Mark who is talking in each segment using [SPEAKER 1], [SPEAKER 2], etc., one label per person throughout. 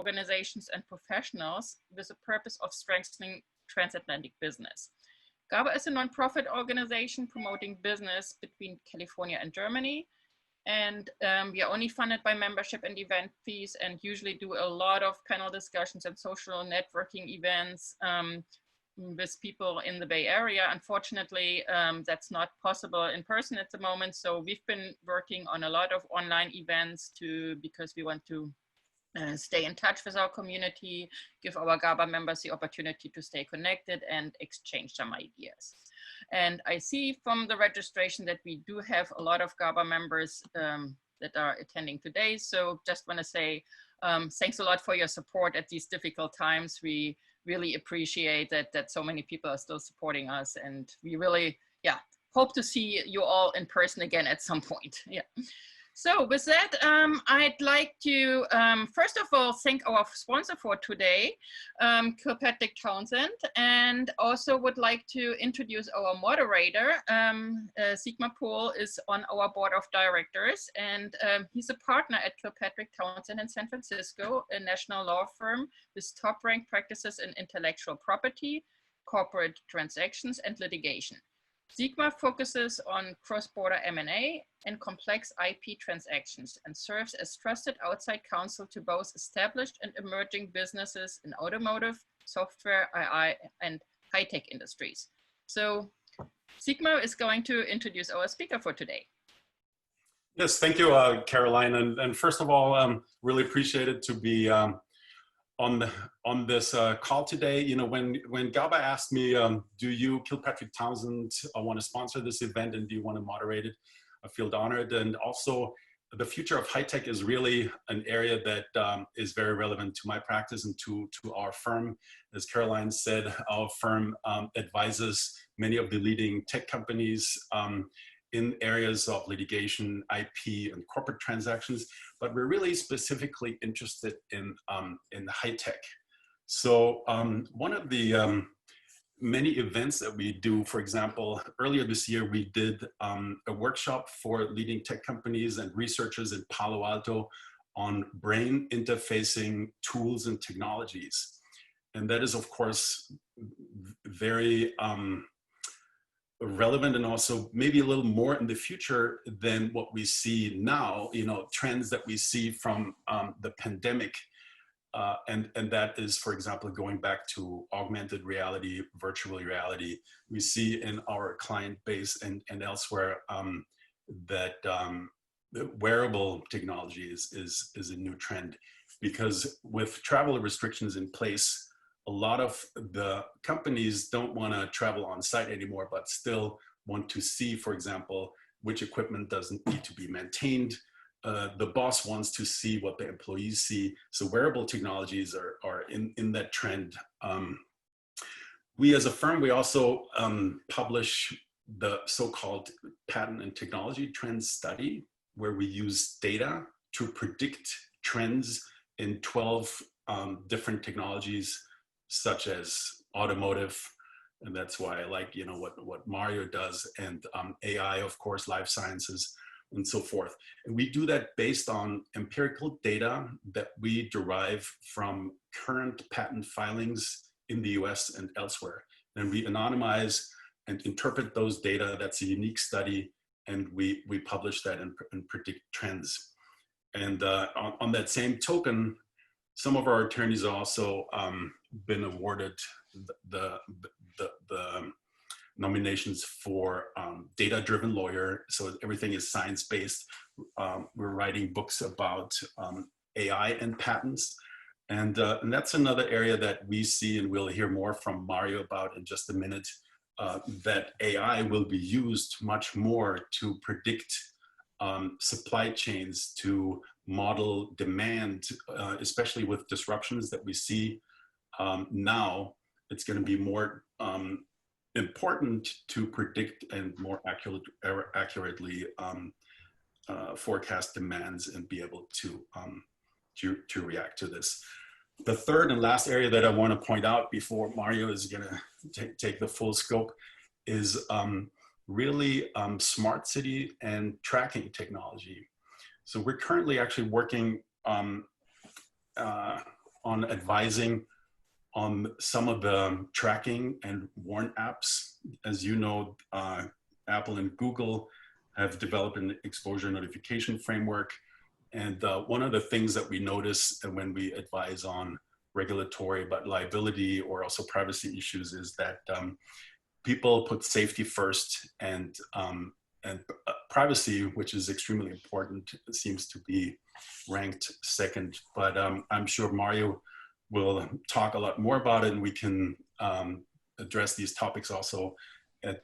[SPEAKER 1] organizations and professionals with the purpose of strengthening transatlantic business. GABA is a nonprofit organization promoting business between California and Germany. And we are only funded by membership and event fees, and usually do a lot of panel discussions and social networking events with people in the Bay Area. Unfortunately, that's not possible in person at the moment. So we've been working on a lot of online events because we want to stay in touch with our community, give our GABA members the opportunity to stay connected and exchange some ideas. And I see from the registration that we do have a lot of GABA members that are attending today. So just want to say thanks a lot for your support at these difficult times. We really appreciate that so many people are still supporting us, and we really, hope to see you all in person again at some point. Yeah. So with that, I'd like to, first of all, thank our sponsor for today, Kilpatrick Townsend, and also would like to introduce our moderator. Sigmar Pohl is on our board of directors, and he's a partner at Kilpatrick Townsend in San Francisco, a national law firm with top-ranked practices in intellectual property, corporate transactions, and litigation. Sigmar focuses on cross-border M&A and complex IP transactions and serves as trusted outside counsel to both established and emerging businesses in automotive, software, AI, and high-tech industries. So Sigmar is going to introduce our speaker for today.
[SPEAKER 2] Yes, thank you, Caroline. And first of all, really appreciated to be on this call today. You know, when GABA asked me, do you, Kilpatrick Townsend, want to sponsor this event and do you want to moderate it? I feel honored. And also, the future of high tech is really an area that is very relevant to my practice and to our firm. As Caroline said, our firm advises many of the leading tech companies in areas of litigation, IP, and corporate transactions, but we're really specifically interested in high tech. So one of the many events that we do, for example, earlier this year, we did a workshop for leading tech companies and researchers in Palo Alto on brain interfacing tools and technologies. And that is, of course, very relevant, and also maybe a little more in the future than what we see now, you know, trends that we see from the pandemic. And that is, for example, going back to augmented reality, virtual reality. We see in our client base and elsewhere that wearable technology is a new trend, because with travel restrictions in place, a lot of the companies don't want to travel on site anymore, but still want to see, for example, which equipment doesn't need to be maintained. The boss wants to see what the employees see. So wearable technologies are in that trend. We as a firm, we also publish the so-called Patent and Technology Trends Study, where we use data to predict trends in 12 different technologies, such as automotive, and that's why I like, you know, what Mario does, and AI, of course, life sciences, and so forth. And we do that based on empirical data that we derive from current patent filings in the US and elsewhere. And we anonymize and interpret those data. That's a unique study, and we publish that and predict trends. And on that same token, some of our attorneys also been awarded the nominations for data-driven lawyer. So everything is science-based. We're writing books about AI and patents. And that's another area that we see, and we'll hear more from Mario about in just a minute, that AI will be used much more to predict supply chains, to model demand, especially with disruptions that we see now. It's going to be more important to predict and more accurately forecast demands and be able to react to this. The third and last area that I want to point out before Mario is going to take the full scope is really smart city and tracking technology. So we're currently actually working on advising on some of the tracking and warn apps. As you know, Apple and Google have developed an exposure notification framework. And one of the things that we notice when we advise on regulatory but liability or also privacy issues is that people put safety first, and privacy, which is extremely important, seems to be ranked second. But I'm sure Mario will talk a lot more about it, and we can address these topics also at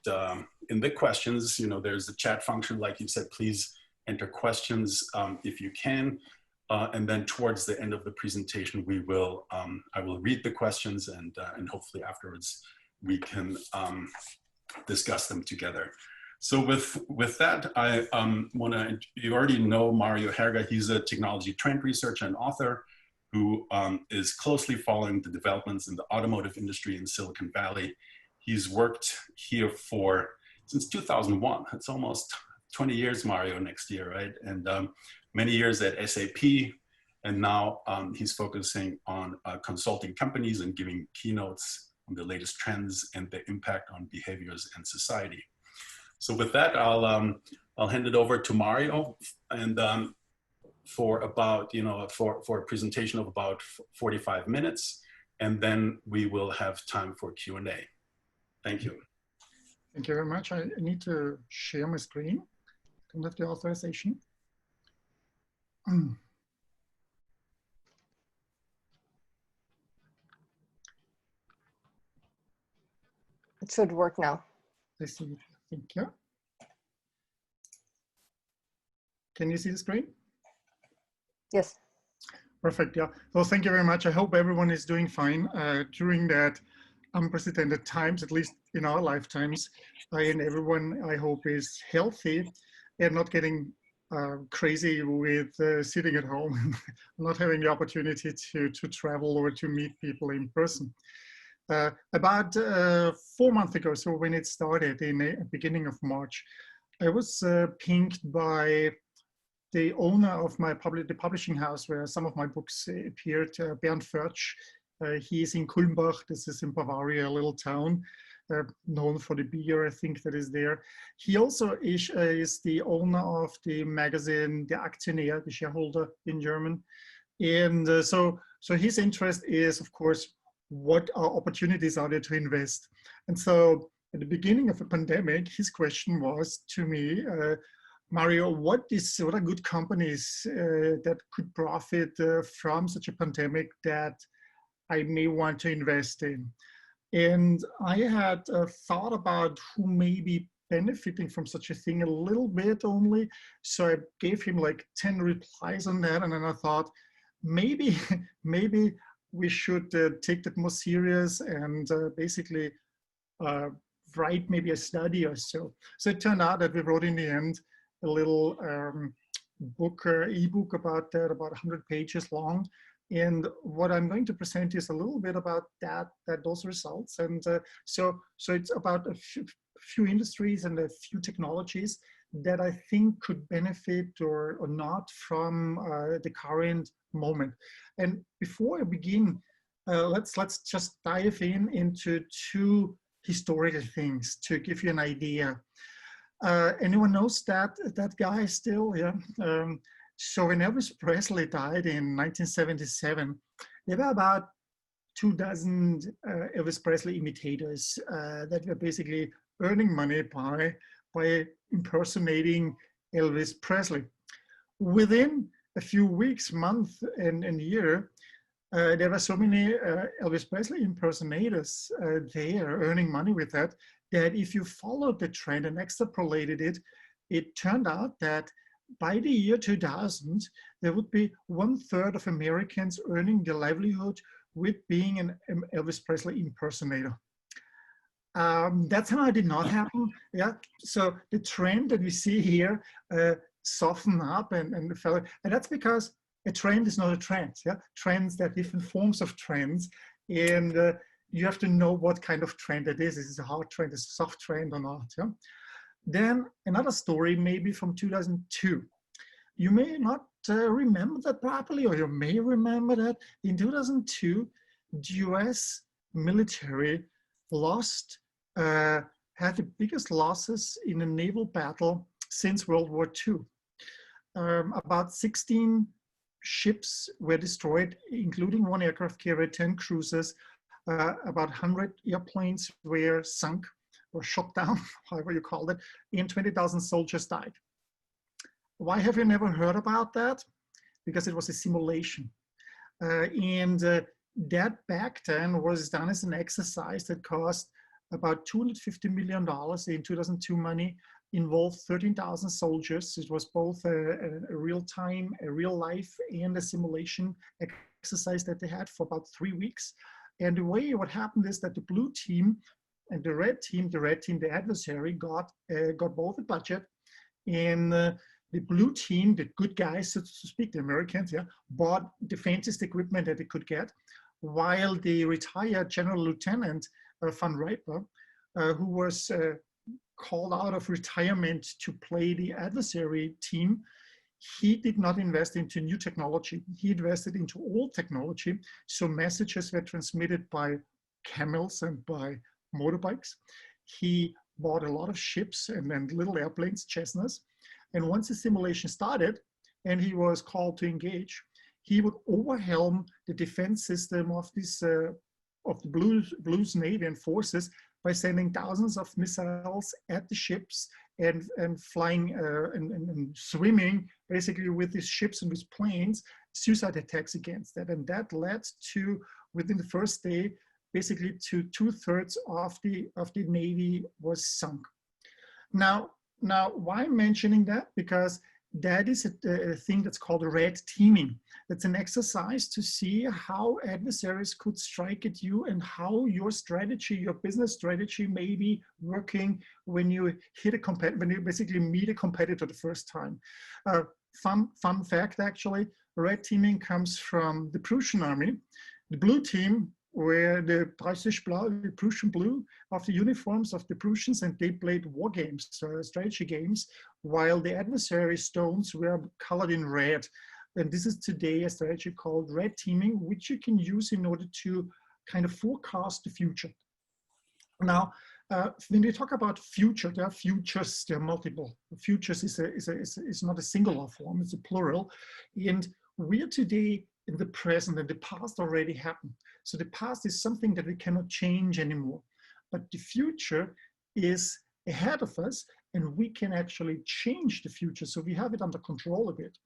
[SPEAKER 2] in the questions. You know, there's the chat function, like you said. Please enter questions if you can, and then towards the end of the presentation, we will I will read the questions, and hopefully afterwards we can discuss them together. So with that, I want to, you already know Mario Herger. He's a technology trend researcher and author who is closely following the developments in the automotive industry in Silicon Valley. He's worked here since 2001. It's almost 20 years, Mario, next year, right? And many years at SAP. And now he's focusing on consulting companies and giving keynotes on the latest trends and the impact on behaviors and society. So with that, I'll hand it over to Mario, and for about, for a presentation of about 45 minutes, and then we will have time for Q&A. Thank you.
[SPEAKER 3] Thank you very much. I need to share my screen. I don't have the authorization.
[SPEAKER 4] It should work now.
[SPEAKER 3] I see. Thank you. Can you see the screen?
[SPEAKER 4] Yes.
[SPEAKER 3] Perfect. Yeah. Well, thank you very much. I hope everyone is doing fine during that unprecedented times, at least in our lifetimes. And everyone, I hope, is healthy and not getting crazy with sitting at home, not having the opportunity to travel or to meet people in person. About 4 months ago, so when it started in the beginning of March, I was pinged by the owner of the publishing house where some of my books appeared, Bernd Förtsch. He is in Kulmbach. This is in Bavaria, a little town known for the beer, I think, that is there. He also is the owner of the magazine, the Aktionär, the shareholder in German. And so his interest is, of course, what opportunities are there to invest? And so at the beginning of the pandemic, his question was to me, Mario, what are good companies that could profit from such a pandemic that I may want to invest in? And I had thought about who may be benefiting from such a thing a little bit only. So I gave him like 10 replies on that. And then I thought, maybe we should take that more serious and basically write maybe a study or so. So it turned out that we wrote in the end a little ebook about that, about 100 pages long. And what I'm going to present is a little bit about those results. And so it's about a few industries and a few technologies that I think could benefit or not from the current moment. And before I begin, let's just dive into two historical things to give you an idea. Anyone knows that guy still? Yeah. So when Elvis Presley died in 1977, there were about 24 Elvis Presley imitators that were basically earning money by impersonating Elvis Presley. Within a few weeks, month, and year, there were so many Elvis Presley impersonators there earning money with that if you followed the trend and extrapolated it, it turned out that by the year 2000, there would be 1/3 of Americans earning their livelihood with being an Elvis Presley impersonator. That somehow did not happen. Yeah. So the trend that we see here softened up and fell. And that's because a trend is not a trend. Yeah. Trends, there are different forms of trends. And you have to know what kind of trend it is. Is it a hard trend, is it a soft trend or not? Yeah? Then another story, maybe from 2002. you may not remember that properly, or you may remember that in 2002, the US military lost, had the biggest losses in a naval battle since World War II. About 16 ships were destroyed, including one aircraft carrier, 10 cruisers, about 100 airplanes were sunk or shot down, however you call it, and 20,000 soldiers died. Why have you never heard about that? Because it was a simulation. That back then was done as an exercise that cost about $250 million in 2002 money, involved 13,000 soldiers. It was both a real time, a real life, and a simulation exercise that they had for about 3 weeks. And the way what happened is that the blue team and the red team, the adversary, got both a budget, and the blue team, the good guys, so to speak, the Americans, yeah, bought the fanciest equipment that they could get, while the retired General Lieutenant Van Riper, who was called out of retirement to play the adversary team, he did not invest into new technology. He invested into old technology. So messages were transmitted by camels and by motorbikes. He bought a lot of ships and then little airplanes, Cessnas. And once the simulation started and he was called to engage, he would overwhelm the defense system of this of the Blues Navy and forces by sending thousands of missiles at the ships and flying and swimming basically with these ships and with planes, suicide attacks against that. And that led to, within the first day, basically to 2/3 of the Navy was sunk. Now why I'm mentioning that? Because that is a thing that's called red teaming. It's an exercise to see how adversaries could strike at you and how your strategy, your business strategy, may be working when you when you basically meet a competitor the first time. Fun fact, actually, red teaming comes from the Prussian army. The blue team were the Preußisch Blau, the Prussian blue of the uniforms of the Prussians, and they played war games, strategy games, while the adversary stones were colored in red. And this is today a strategy called red teaming, which you can use in order to kind of forecast the future. Now, when we talk about future, there are futures, there are multiple. Futures is not a singular form, it's a plural. And we are today in the present, and the past already happened. So the past is something that we cannot change anymore. But the future is ahead of us, and we can actually change the future. So we have it under control a bit.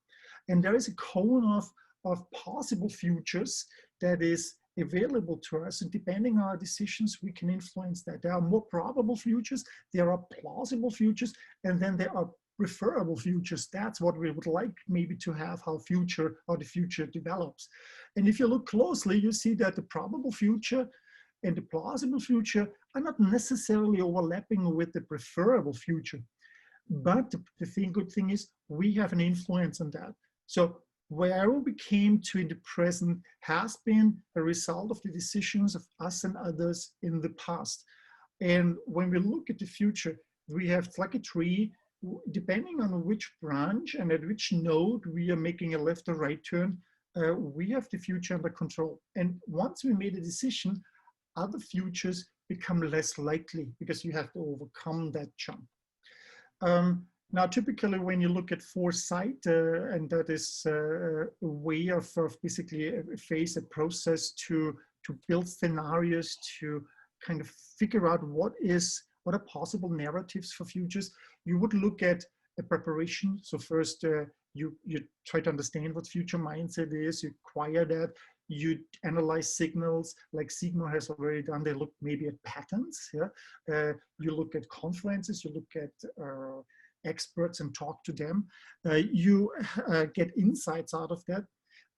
[SPEAKER 3] And there is a cone of possible futures that is available to us. And depending on our decisions, we can influence that. There are more probable futures, there are plausible futures, and then there are preferable futures. That's what we would like maybe to have, how the future develops. And if you look closely, you see that the probable future and the plausible future are not necessarily overlapping with the preferable future. But the good thing is we have an influence on that. So wherever we came to in the present has been a result of the decisions of us and others in the past. And when we look at the future, we have, it's like a tree. Depending on which branch and at which node we are making a left or right turn, we have the future under control. And once we made a decision, other futures become less likely because you have to overcome that jump. Now, typically when you look at foresight, and that is a way of basically a process to build scenarios, to kind of figure out what are possible narratives for futures, you would look at a preparation. So first, you try to understand what future mindset is, you acquire that, you analyze signals like Sigmar has already done. They look maybe at patterns. Yeah? You look at conferences, you look at experts and talk to them. You get insights out of that.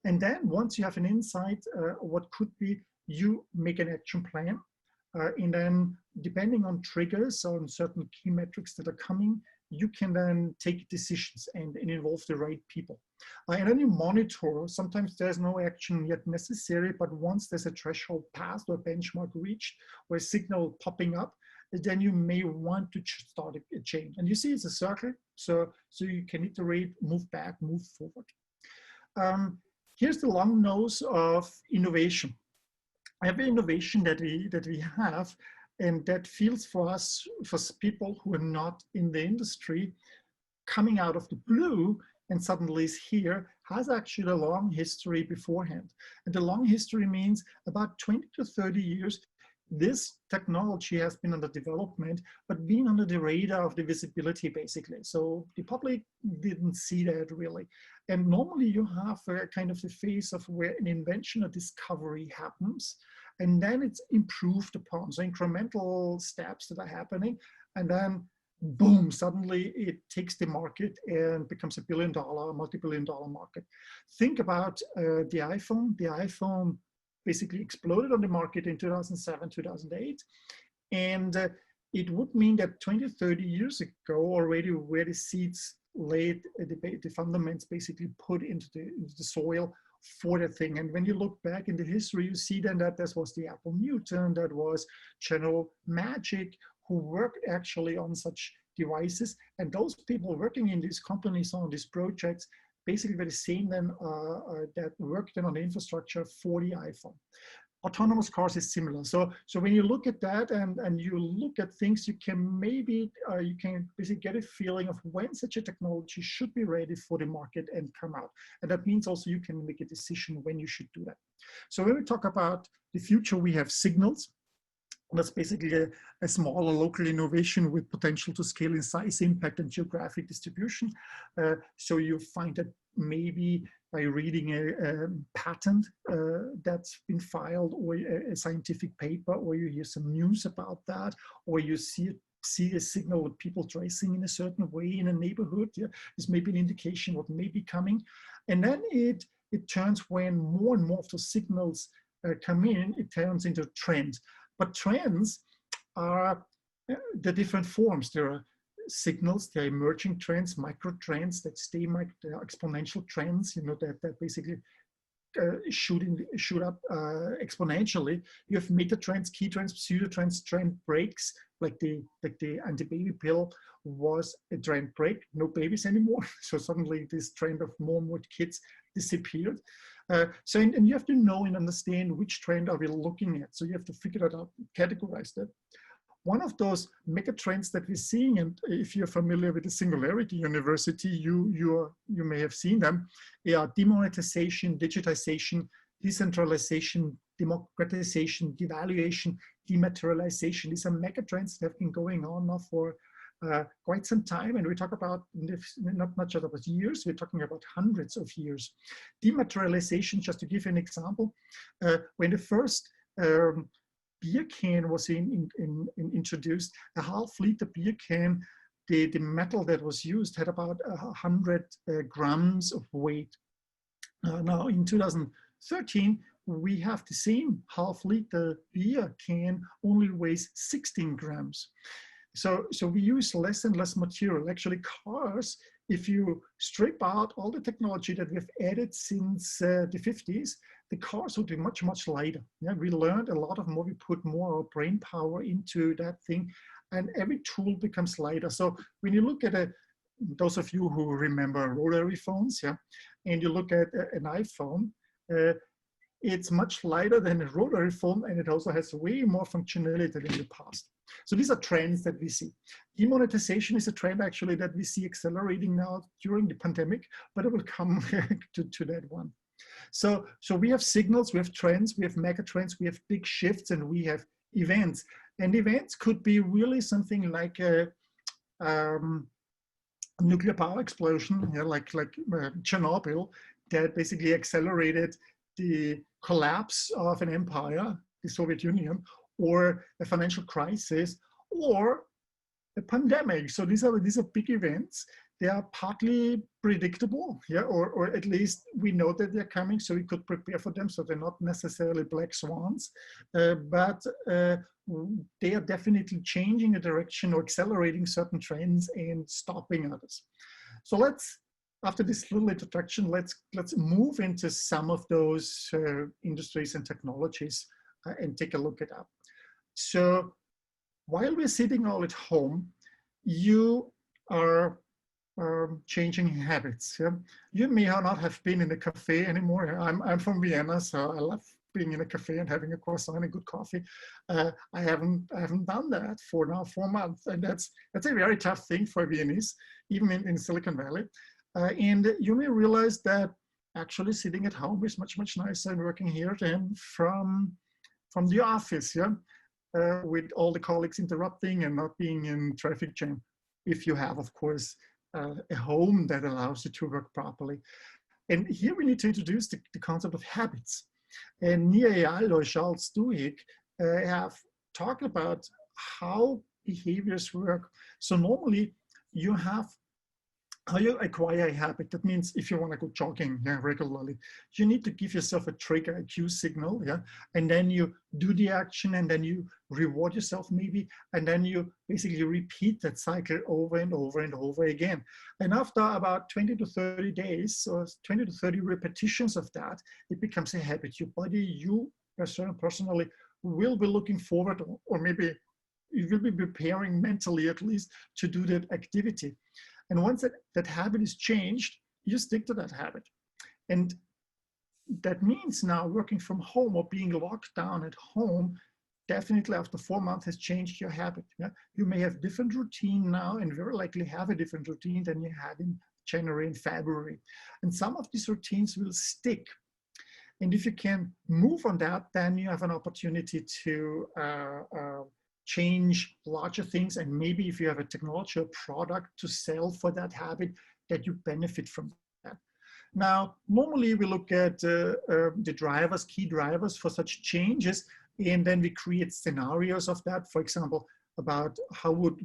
[SPEAKER 3] And then once you have an insight, what could be, you make an action plan. And then depending on triggers, on certain key metrics that are coming, you can then take decisions and involve the right people. And then you monitor. Sometimes there's no action yet necessary, but once there's a threshold passed or benchmark reached or a signal popping up, then you may want to start a change. And you see it's a circle, so you can iterate, move back, move forward. Here's the long nose of innovation. Every innovation that we have, and that feels for us, for people who are not in the industry, coming out of the blue and suddenly is here, has actually a long history beforehand. And the long history means about 20 to 30 years, this technology has been under development, but been under the radar of the visibility, basically. So the public didn't see that really. And normally you have a kind of a phase of where an invention or discovery happens, and then it's improved upon. So incremental steps that are happening, and then boom, suddenly it takes the market and becomes $1 billion, multi-billion-dollar market. Think about the iPhone. The iPhone basically exploded on the market in 2007, 2008. And it would mean that 20, 30 years ago already were the seeds laid, the fundaments basically put into the soil for the thing. And when you look back in the history, you see then that this was the Apple Newton, that was General Magic, who worked actually on such devices. And those people working in these companies on these projects basically were the same then that worked then on the infrastructure for the iPhone. Autonomous cars is similar. So when you look at that and you look at things, you can basically get a feeling of when such a technology should be ready for the market and come out. And that means also you can make a decision when you should do that. So when we talk about the future, we have signals. That's basically a smaller local innovation with potential to scale in size, impact, and geographic distribution. So you find that maybe by reading a patent that's been filed, or a scientific paper, or you hear some news about that, or you see a signal of people dressing in a certain way in a neighborhood, this may be an indication what may be coming. And then it turns, when more and more of those signals come in, it turns into trends. But trends are the different forms. There are signals, there are emerging trends, micro trends that stay, there are exponential trends, that basically shoot up exponentially. You have meta trends, key trends, pseudo trends, trend breaks, like the anti-baby pill was a trend break, no babies anymore. So suddenly this trend of more and more kids disappeared. And you have to know and understand which trend are we looking at. So you have to figure that out, categorize that. One of those mega trends that we're seeing, and if you're familiar with the Singularity University, you may have seen them. They are demonetization, digitization, decentralization, democratization, devaluation, dematerialization. These are mega trends that have been going on now for quite some time, and we talk about not just about years, we're talking about hundreds of years. Dematerialization, just to give an example, when the first beer can was introduced, a half-liter beer can, the metal that was used had about 100 grams of weight. Now in 2013, we have the same half-liter beer can only weighs 16 grams. So we use less and less material. Actually, cars, if you strip out all the technology that we've added since the 50s, the cars would be much, much lighter. Yeah, we learned a lot more, we put more brain power into that thing, and every tool becomes lighter. So when you look at those of you who remember rotary phones, yeah, and you look at an iPhone, it's much lighter than a rotary phone, and it also has way more functionality than in the past. So these are trends that we see. Demonetization is a trend actually that we see accelerating now during the pandemic, but it will come to that one. So we have signals, we have trends, we have mega trends, we have big shifts, and we have events. And events could be really something like a nuclear power explosion, like Chernobyl, that basically accelerated the collapse of an empire, the Soviet Union, or a financial crisis, or a pandemic. So these are big events. They are partly predictable, yeah, or at least we know that they're coming, so we could prepare for them. So they're not necessarily black swans, but they are definitely changing a direction or accelerating certain trends and stopping others. So after this little introduction, let's move into some of those industries and technologies and take a look at that. So while we're sitting all at home, you are changing habits. Yeah? You may not have been in a cafe anymore. I'm from Vienna, so I love being in a cafe and having a croissant and good coffee. I haven't done that for now 4 months, and that's a very tough thing for Viennese, even in Silicon Valley. And you may realize that actually sitting at home is much nicer and working here than from the office. Yeah. With all the colleagues interrupting and not being in traffic jam, if you have, of course, a home that allows you to work properly. And here we need to introduce the concept of habits. And Nia Eyal or Charles Duhigg have talked about how behaviors work. So normally you have how you acquire a habit. That means if you want to go jogging regularly, you need to give yourself a trigger, a cue signal, and then you do the action, and then you reward yourself maybe, and then you basically repeat that cycle over and over and over again. And after about 20 to 30 days, or 20 to 30 repetitions of that, it becomes a habit. Your body, you personally, will be looking forward, or maybe you will be preparing mentally at least to do that activity. And once that habit is changed, you stick to that habit. And that means now working from home or being locked down at home, definitely after 4 months has changed your habit. Yeah? You may have different routine now, and very likely have a different routine than you had in January and February. And some of these routines will stick. And if you can move on that, then you have an opportunity to change larger things, and maybe if you have a technology or product to sell for that habit, that you benefit from that. Now, normally we look at the drivers, key drivers for such changes, and then we create scenarios of that. For example, about how would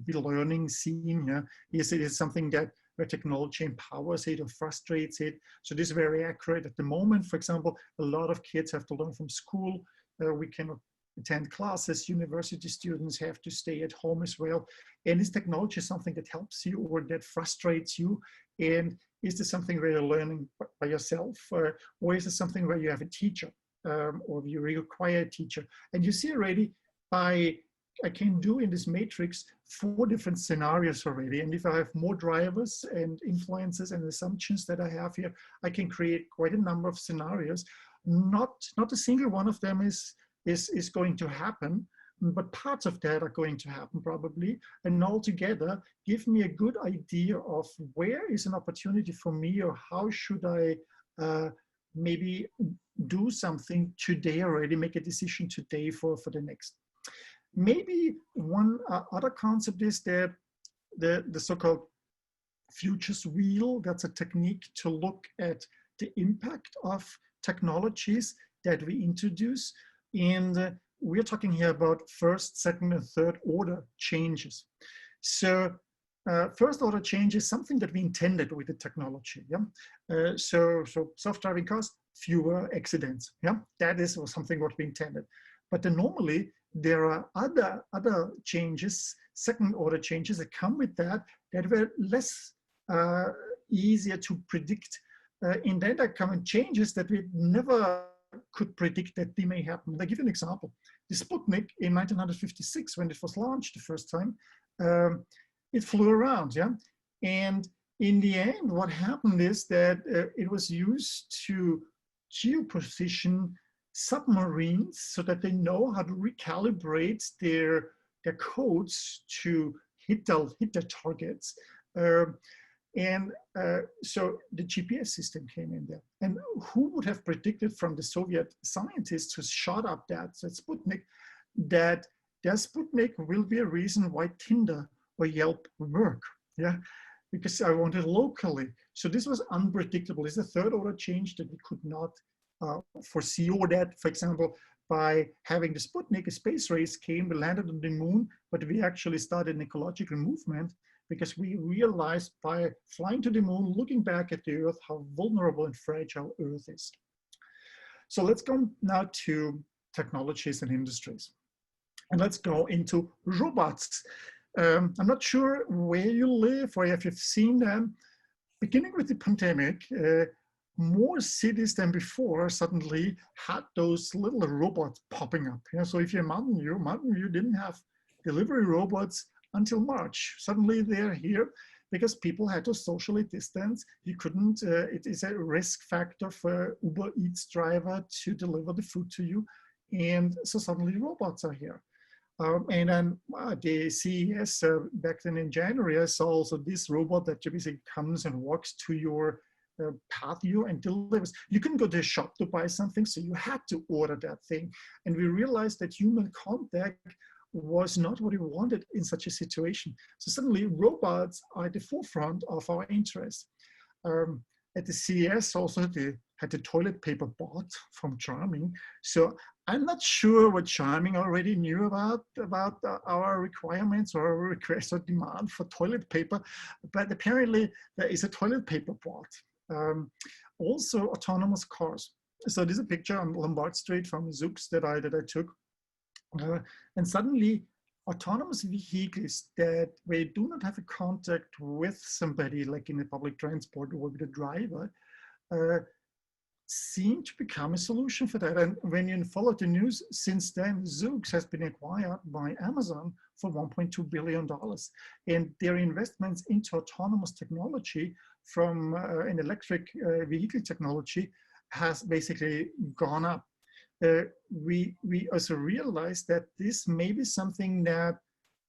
[SPEAKER 3] be learning seen? Yeah? Is it something that where technology empowers it or frustrates it? So this is very accurate at the moment. For example, a lot of kids have to learn from school. We cannot attend classes. University students have to stay at home as well. And is technology something that helps you or that frustrates you? And is this something where you're learning by yourself? Or is it something where you have a teacher or you require a teacher? And you see already I can do in this matrix 4 different scenarios already. And if I have more drivers and influences and assumptions that I have here, I can create quite a number of scenarios. Not a single one of them is going to happen, but parts of that are going to happen probably, and altogether give me a good idea of where is an opportunity for me, or how should I maybe do something today already, make a decision today for the next. Maybe one other concept is that the so-called futures wheel. That's a technique to look at the impact of technologies that we introduce. And we're talking here about first, second, and third order changes. So first order change is something that we intended with the technology. Yeah. So self-driving cars, fewer accidents. Yeah. That is something what we intended. But then normally there are other changes, second order changes that come with that were less easier to predict. In that there come changes that we never could predict that they may happen. I'll give you an example. The Sputnik in 1956, when it was launched the first time, it flew around, yeah? And in the end, what happened is that it was used to geoposition submarines so that they know how to recalibrate their codes to hit their targets. So the GPS system came in there. And who would have predicted from the Soviet scientists who shot up that Sputnik that their Sputnik will be a reason why Tinder or Yelp work? Yeah, because I wanted locally. So this was unpredictable. It's a third order change that we could not foresee, or that, for example, by having the Sputnik, a space race came, we landed on the moon, but we actually started an ecological movement because we realized by flying to the moon, looking back at the Earth, how vulnerable and fragile Earth is. So let's go now to technologies and industries. And let's go into robots. I'm not sure where you live or if you've seen them. Beginning with the pandemic, more cities than before suddenly had those little robots popping up. So if you're in Mountain View didn't have delivery robots until March. Suddenly they're here because people had to socially distance. You couldn't, it is a risk factor for Uber Eats driver to deliver the food to you. And so suddenly robots are here. And then the CES back then in January, I saw also this robot that basically comes and walks to your patio and delivers. You couldn't go to a shop to buy something, so you had to order that thing. And we realized that human contact was not what we wanted in such a situation. So suddenly robots are at the forefront of our interest. At the CES also they had the toilet paper bot from Charming. So I'm not sure what Charming already knew about our requirements or our request or demand for toilet paper, but apparently there is a toilet paper bot. Also autonomous cars. So this is a picture on Lombard Street from Zoox that I took. And suddenly autonomous vehicles that we do not have a contact with somebody like in the public transport or with the driver seem to become a solution for that. And when you follow the news, since then, Zoox has been acquired by Amazon for $1.2 billion. And their investments into autonomous technology from an electric vehicle technology has basically gone up. We also realized that this may be something that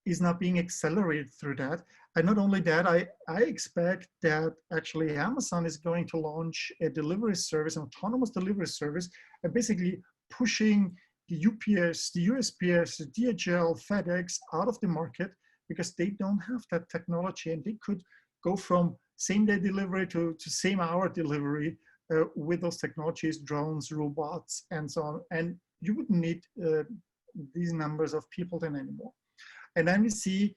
[SPEAKER 3] is now being accelerated through that. And not only that, I expect that actually Amazon is going to launch a delivery service, an autonomous delivery service, and basically pushing the UPS, the USPS, the DHL, FedEx out of the market because they don't have that technology and they could go from same-day delivery to same-hour delivery with those technologies, drones, robots, and so on. And you wouldn't need these numbers of people then anymore. And then we see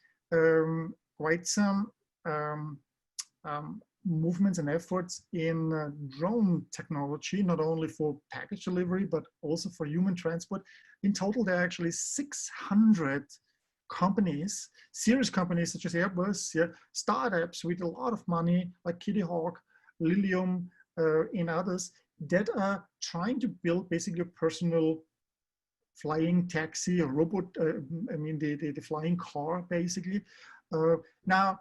[SPEAKER 3] quite some movements and efforts in drone technology, not only for package delivery, but also for human transport. In total, there are actually 600 companies, serious companies such as Airbus, startups with a lot of money like Kitty Hawk, Lilium, and others that are trying to build basically a personal flying taxi, a robot, the flying car, basically. Now,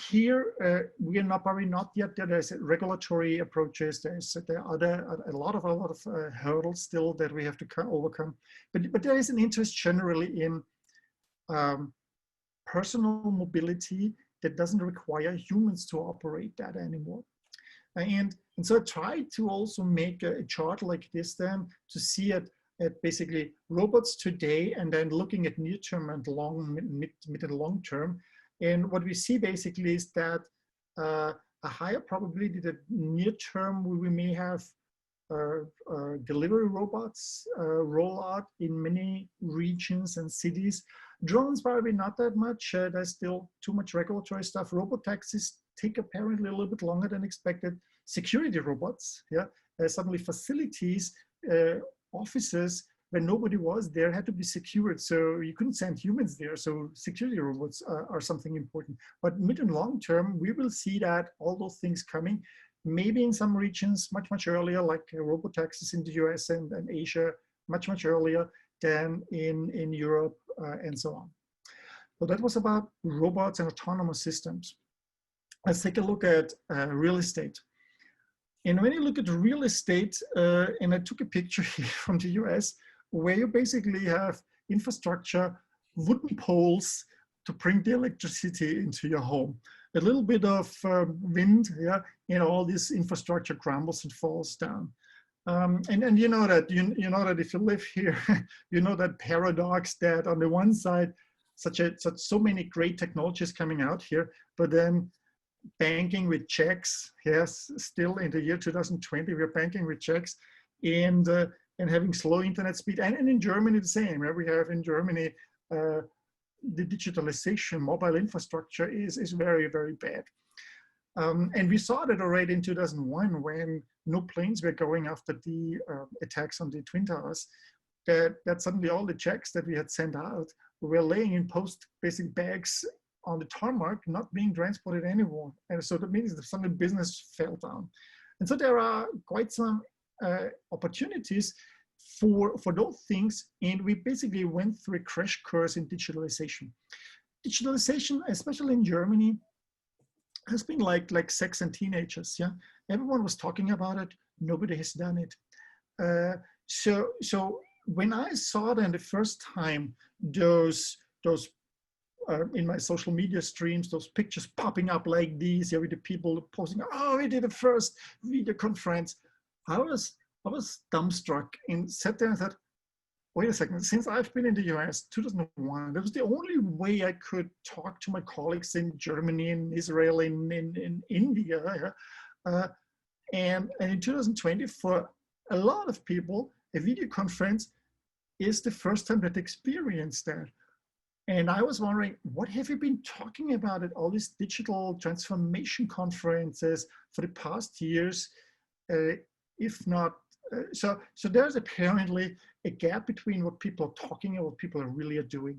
[SPEAKER 3] here we are probably not yet there. There's regulatory approaches. There are a lot of hurdles still that we have to overcome. But there is an interest generally in personal mobility that doesn't require humans to operate that anymore. And so I tried to also make a chart like this then to see at basically robots today and then looking at near term and mid and long term. And what we see basically is that a higher probability that near term we may have delivery robots roll out in many regions and cities. Drones probably not that much. There's still too much regulatory stuff. Robotaxis take apparently a little bit longer than expected. Security robots, suddenly facilities, offices where nobody was there had to be secured. So you couldn't send humans there. So security robots are something important. But mid and long term, we will see that all those things coming, maybe in some regions much earlier, like robotaxis in the US and Asia, much earlier than in Europe and so on. So that was about robots and autonomous systems. Let's take a look at real estate. And when you look at real estate, and I took a picture here from the US, where you basically have infrastructure, wooden poles to bring the electricity into your home. A little bit of wind, and all this infrastructure crumbles and falls down. And you know that if you live here, you know that paradox that on the one side, so many great technologies coming out here, but then banking with checks, yes, still in the year 2020, we're banking with checks and having slow internet speed. And in Germany, the same. Right? We have in Germany, the digitalization, mobile infrastructure is very, very bad. And we saw that already in 2001 when no planes were going after the attacks on the Twin Towers, that suddenly all the checks that we had sent out were laying in basic bags on the tarmac, not being transported anymore. And so that means that suddenly business fell down. And so there are quite some opportunities for those things, and we basically went through a crash course in digitalization. Digitalization, especially in Germany, has been like sex and teenagers. Yeah, everyone was talking about it. Nobody has done it. So when I saw them the first time, those in my social media streams, those pictures popping up like these, with the people posting, oh, we did the first video conference. I was dumbstruck and sat there and thought, wait a second, since I've been in the US, 2001, that was the only way I could talk to my colleagues in Germany, in Israel, in India. And in 2020, for a lot of people, a video conference is the first time that they experience that. And I was wondering, what have you been talking about at all these digital transformation conferences for the past years? If not, so there's apparently a gap between what people are talking and what people are really doing.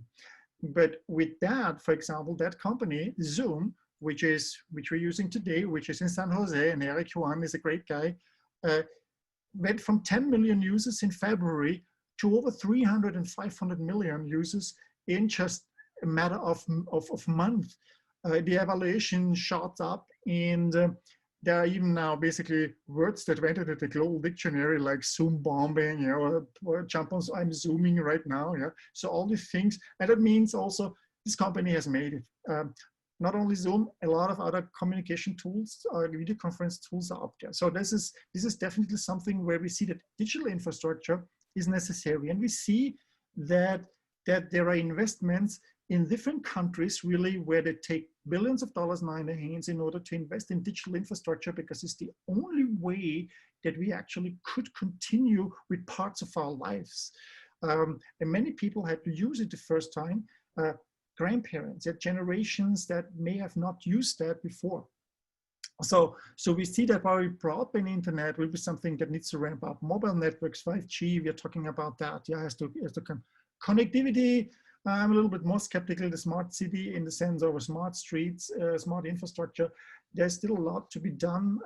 [SPEAKER 3] But with that, for example, that company, Zoom, which we're using today, which is in San Jose, and Eric Yuan is a great guy, went from 10 million users in February to over 300 and 500 million users in just a matter of months. The evaluation shot up, and there are even now basically words that went into the global dictionary, like Zoom bombing, or jump on, I'm Zooming right now. Yeah. So all these things, and that means also this company has made it. Not only Zoom, a lot of other communication tools, video conference tools are up there. So this is definitely something where we see that digital infrastructure is necessary, and we see that there are investments in different countries really where they take billions of dollars now in their hands in order to invest in digital infrastructure, because it's the only way that we actually could continue with parts of our lives. And many people had to use it the first time. Grandparents, generations that may have not used that before. So we see that our broadband internet will be something that needs to ramp up. Mobile networks, 5G, we are talking about that. Yeah, has to come. Connectivity, I'm a little bit more skeptical. The smart city in the sense of smart streets, smart infrastructure, there's still a lot to be done.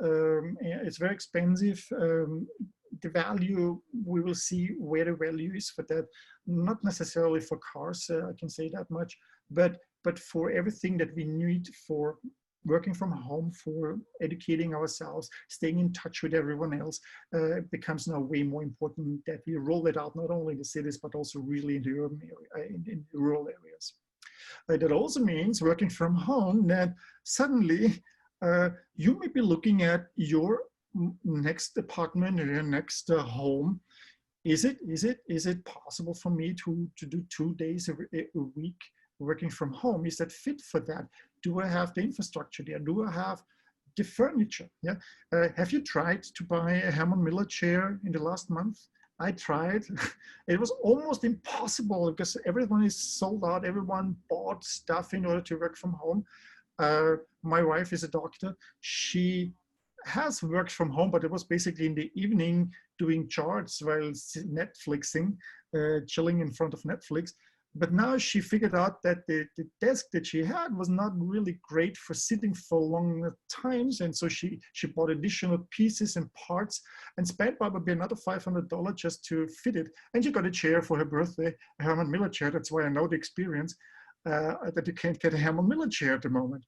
[SPEAKER 3] It's very expensive. The value, we will see where the value is for that. Not necessarily for cars, I can say that much, but for everything that we need for working from home, for educating ourselves, staying in touch with everyone else, becomes now way more important that we roll it out not only in the cities, but also really in the urban area, in the rural areas. That also means working from home, that suddenly you may be looking at your next apartment or your next home. Is it possible for me to do 2 days a week working from home? Is that fit for that? Do I have the infrastructure there? Do I have the furniture? Yeah. Have you tried to buy a Herman Miller chair in the last month? I tried. It was almost impossible because everyone is sold out. Everyone bought stuff in order to work from home. My wife is a doctor. She has worked from home, but it was basically in the evening doing charts while Netflixing, chilling in front of Netflix. But now she figured out that the desk that she had was not really great for sitting for long times. And so she bought additional pieces and parts and spent probably another $500 just to fit it. And she got a chair for her birthday, a Herman Miller chair. That's why I know the experience, that you can't get a Herman Miller chair at the moment.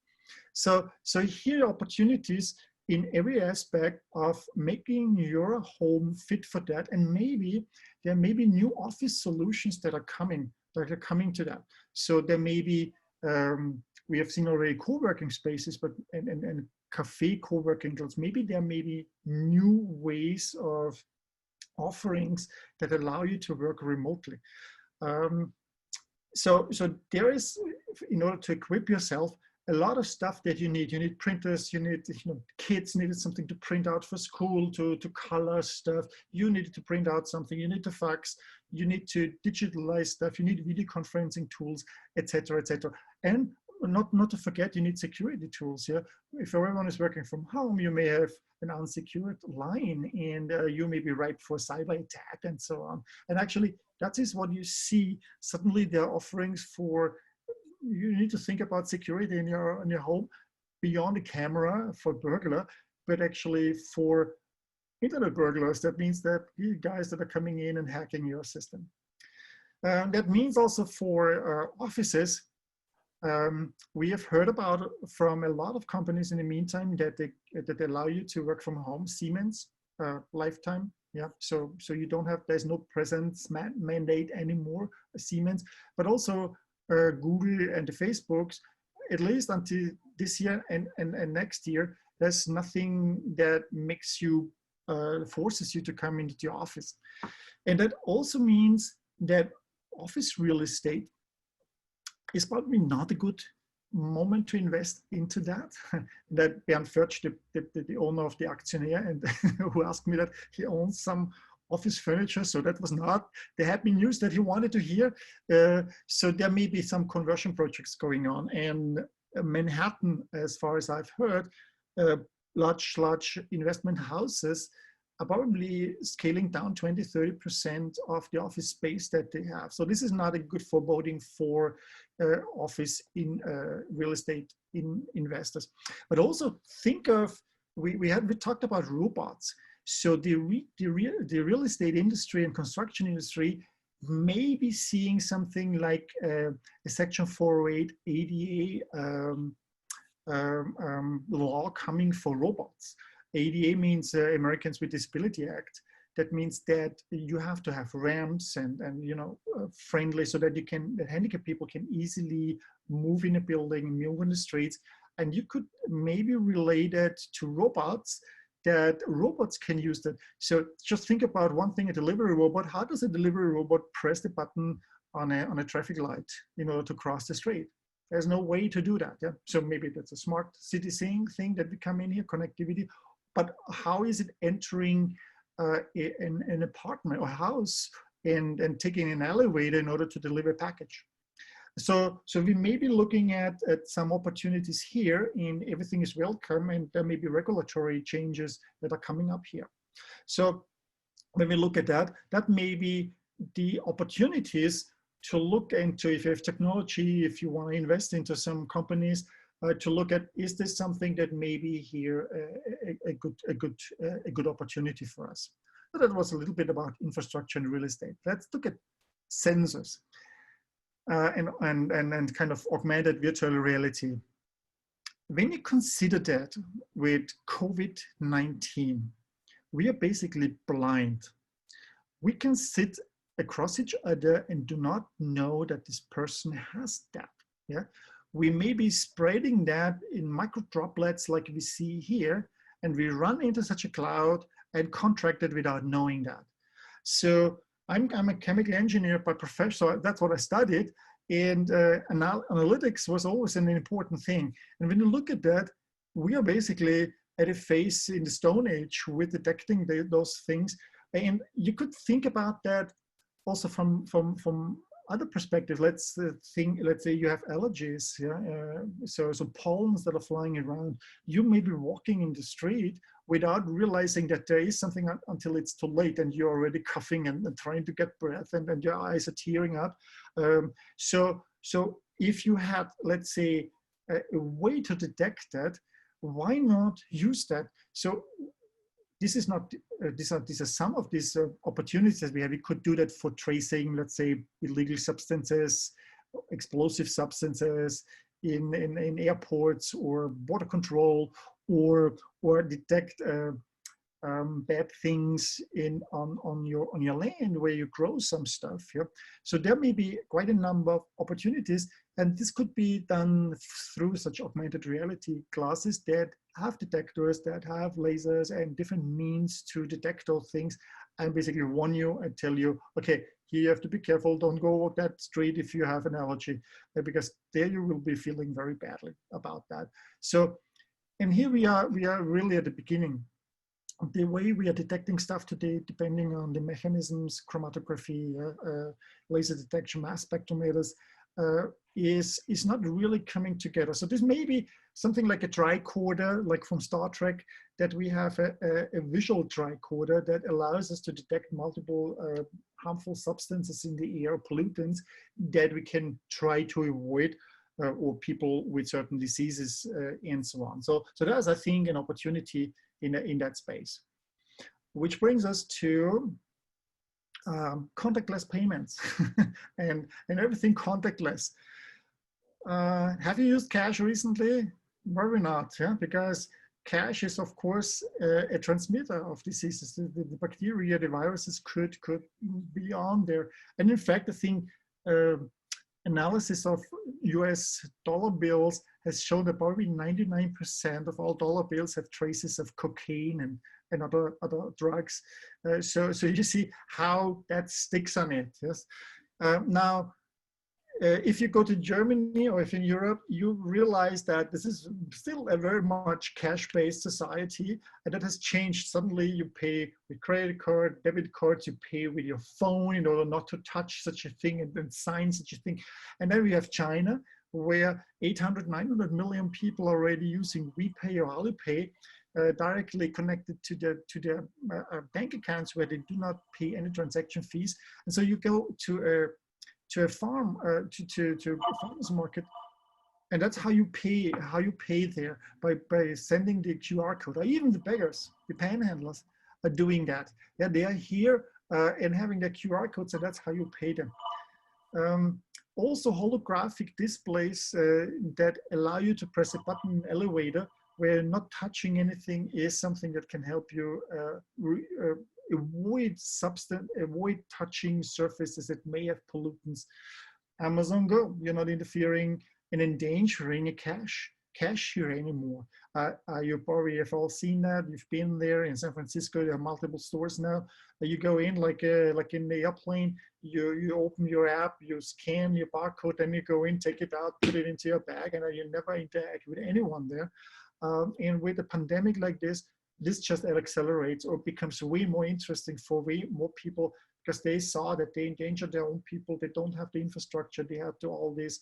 [SPEAKER 3] So here are opportunities in every aspect of making your home fit for that. And maybe there may be new office solutions that are coming to that. So there may be, we have seen already co-working spaces, but and cafe co-working tools. Maybe there may be new ways of offerings that allow you to work remotely. So there is, in order to equip yourself, a lot of stuff that you need. You need printers, you need, kids needed something to print out for school, to color stuff. You needed to print out something, you need to fax, you need to digitalize stuff, you need video conferencing tools, etc., etc. And not to forget, you need security tools. Yeah, if everyone is working from home, you may have an unsecured line, and you may be ripe for cyber attack and so on. And actually, that is what you see. Suddenly, there are offerings for. You need to think about security in your home beyond the camera for burglar, but actually for internet burglars. That means that the guys that are coming in and hacking your system. That means also for offices, we have heard about from a lot of companies in the meantime that they allow you to work from home. Siemens, lifetime, yeah. So you don't have, there's no presence mandate anymore. Siemens, but also Google and the Facebooks, at least until this year and next year, there's nothing that makes you forces you to come into the office, and that also means that office real estate is probably not a good moment to invest into that. That Bernd Förtsch, the owner of the Aktionär, and who asked me that he owns some office furniture, so that was not the happy news that he wanted to hear. So there may be some conversion projects going on, and Manhattan, as far as I've heard, large investment houses are probably scaling down 20–30% of the office space that they have. So this is not a good foreboding for office in real estate investors. But also think of, we talked about robots. So the real estate industry and construction industry may be seeing something like a Section 408 ADA law coming for robots. ADA means Americans with Disability Act. That means that you have to have ramps and friendly, so that that handicapped people can easily move in a building, move in the streets. And you could maybe relate it to robots, that robots can use that. So just think about one thing, a delivery robot. How does a delivery robot press the button on a traffic light in order to cross the street? There's no way to do that. Yeah? So maybe that's a smart city thing that we come in here, connectivity. But how is it entering an apartment or house and taking an elevator in order to deliver a package? So we may be looking at some opportunities here in everything is welcome, and there may be regulatory changes that are coming up here. So when we look at that, that may be the opportunities to look into, if you have technology, if you want to invest into some companies, to look at, is this something that may be here a good opportunity for us? So that was a little bit about infrastructure and real estate. Let's look at sensors and kind of augmented virtual reality. When you consider that with COVID-19, we are basically blind. We can sit across each other and do not know that this person has that. Yeah. We may be spreading that in micro droplets like we see here, and we run into such a cloud and contract it without knowing that. So I'm a chemical engineer by profession, so that's what I studied, and analytics was always an important thing. And when you look at that, we are basically at a phase in the Stone Age with detecting those things. And you could think about that also from other perspective. Let's say you have allergies, yeah. So pollens that are flying around. You may be walking in the street without realizing that there is something until it's too late, and you're already coughing and trying to get breath, and your eyes are tearing up. So if you had, let's say, a way to detect that, why not use that? So this is not, these are some of these opportunities that we have. We could do that for tracing, let's say, illegal substances, explosive substances in airports, or border control, or detect bad things on your land where you grow some stuff. Yeah? So there may be quite a number of opportunities, and this could be done through such augmented reality glasses that have detectors, that have lasers and different means to detect those things, and basically warn you and tell you, okay, here you have to be careful, don't go that street if you have an allergy, because there you will be feeling very badly about that. So, and here we are really at the beginning. The way we are detecting stuff today, depending on the mechanisms, chromatography, laser detection, mass spectrometers, is not really coming together. So this may be something like a tricorder, like from Star Trek, that we have a visual tricorder that allows us to detect multiple harmful substances in the air, pollutants, that we can try to avoid, or people with certain diseases and so on. So there's, I think, an opportunity in that space. which brings us to contactless payments and everything contactless. Have you used cash recently? Probably not, yeah, because cash is, of course, a transmitter of diseases. The bacteria, the viruses could be on there. And in fact, I think analysis of US dollar bills has shown that probably 99% of all dollar bills have traces of cocaine and other drugs. So you see how that sticks on it, yes? Now, if you go to Germany or if in Europe, you realize that this is still a very much cash-based society, and that has changed. Suddenly you pay with credit card, debit cards, you pay with your phone in order not to touch such a thing and sign such a thing. And then we have China, where 800, 900 million people are already using WePay or Alipay, directly connected to their bank accounts where they do not pay any transaction fees. And so you go to a farm, to a farmer's market, and that's how you pay there, by sending the QR code. Or even the beggars, the panhandlers, are doing that. Yeah, they are here and having their QR codes, and that's how you pay them. Also, holographic displays that allow you to press a button in an elevator where not touching anything is something that can help you avoid touching surfaces that may have pollutants. Amazon Go, you're not interfering and endangering a cashier anymore. You probably have all seen that. You've been there in San Francisco. There are multiple stores now. You go in like in the airplane. You open your app, you scan your barcode, then you go in, take it out, put it into your bag, and you never interact with anyone there. And with a pandemic like this just accelerates or becomes way more interesting for way more people, because they saw that they endanger their own people. They don't have the infrastructure. They have to all this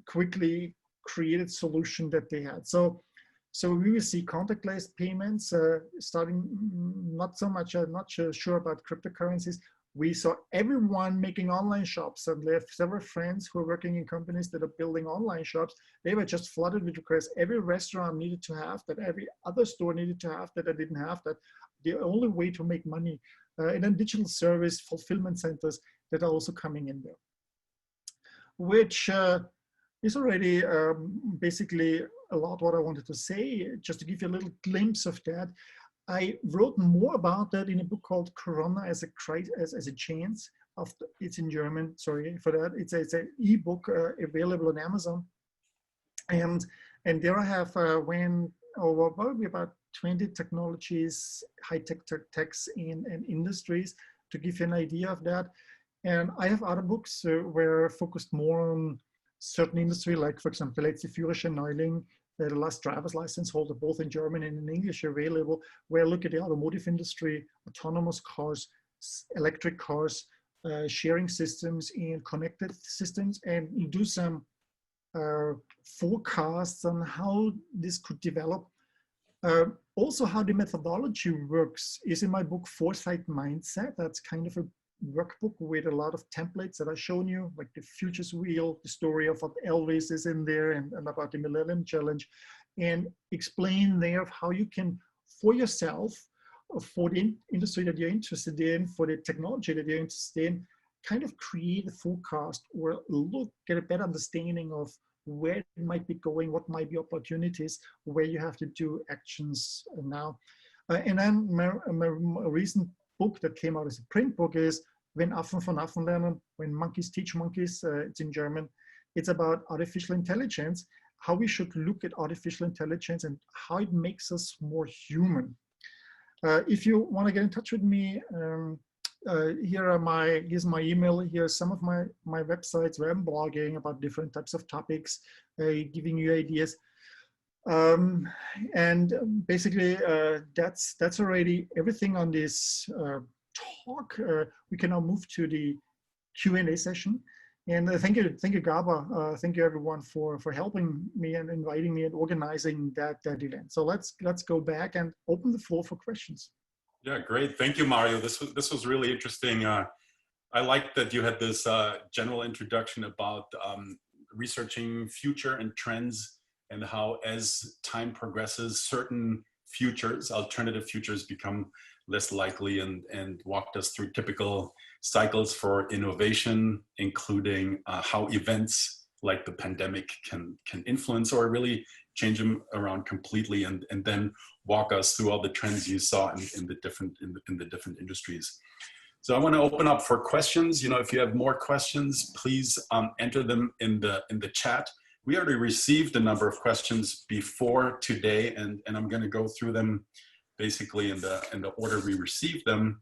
[SPEAKER 3] quickly created solution that they had. So we will see contactless payments starting. Not so much. I'm not sure about cryptocurrencies. We saw everyone making online shops, and we have several friends who are working in companies that are building online shops. They were just flooded with requests. Every restaurant needed to have that. Every other store needed to have that. I didn't have that. The only way to make money. And then digital service fulfillment centers that are also coming in there, which is already basically a lot what I wanted to say. Just to give you a little glimpse of that, I wrote more about that in a book called Corona as a Chance. It's in German, sorry for that. It's an ebook available on Amazon. And there I have went over probably about 20 technologies, high-tech techs and industries to give you an idea of that. And I have other books where I focused more on certain industry, like for example, Letzte Führerschein Neuling, the last driver's license holder, both in German and in English available, where I look at the automotive industry, autonomous cars, electric cars, sharing systems and connected systems, and do some forecasts on how this could develop. Also, how the methodology works is in my book, Foresight Mindset. That's kind of a workbook with a lot of templates that I've shown you, like the Futures Wheel, the story of what Elvis is in there, and about the Millennium Challenge, and explain there of how you can, for yourself, for the industry that you're interested in, for the technology that you're interested in, kind of create a forecast or get a better understanding of where it might be going, what might be opportunities, where you have to do actions now. And then my recent book that came out as a print book is Wenn Affen von Affen lernen, When Monkeys Teach Monkeys. It's in German. It's about artificial intelligence, how we should look at artificial intelligence and how it makes us more human. If you want to get in touch with me, here's my email. Here's some of my websites where I'm blogging about different types of topics, giving you ideas. And basically, that's already everything on this talk. We can now move to the Q&A session. And thank you, Gaba. Thank you, everyone, for helping me and inviting me and organizing that event. So let's go back and open the floor for questions.
[SPEAKER 2] Yeah, great. Thank you, Mario. This was really interesting. I like that you had this general introduction about researching future and trends, and how as time progresses, certain futures, alternative futures become less likely, and walked us through typical cycles for innovation, including how events like the pandemic can influence or really change them around completely, and then walk us through all the trends you saw in the different industries. So I want to open up for questions. You know, if you have more questions, please enter them in the chat. We already received a number of questions before today, and I'm going to go through them basically in the order we received them,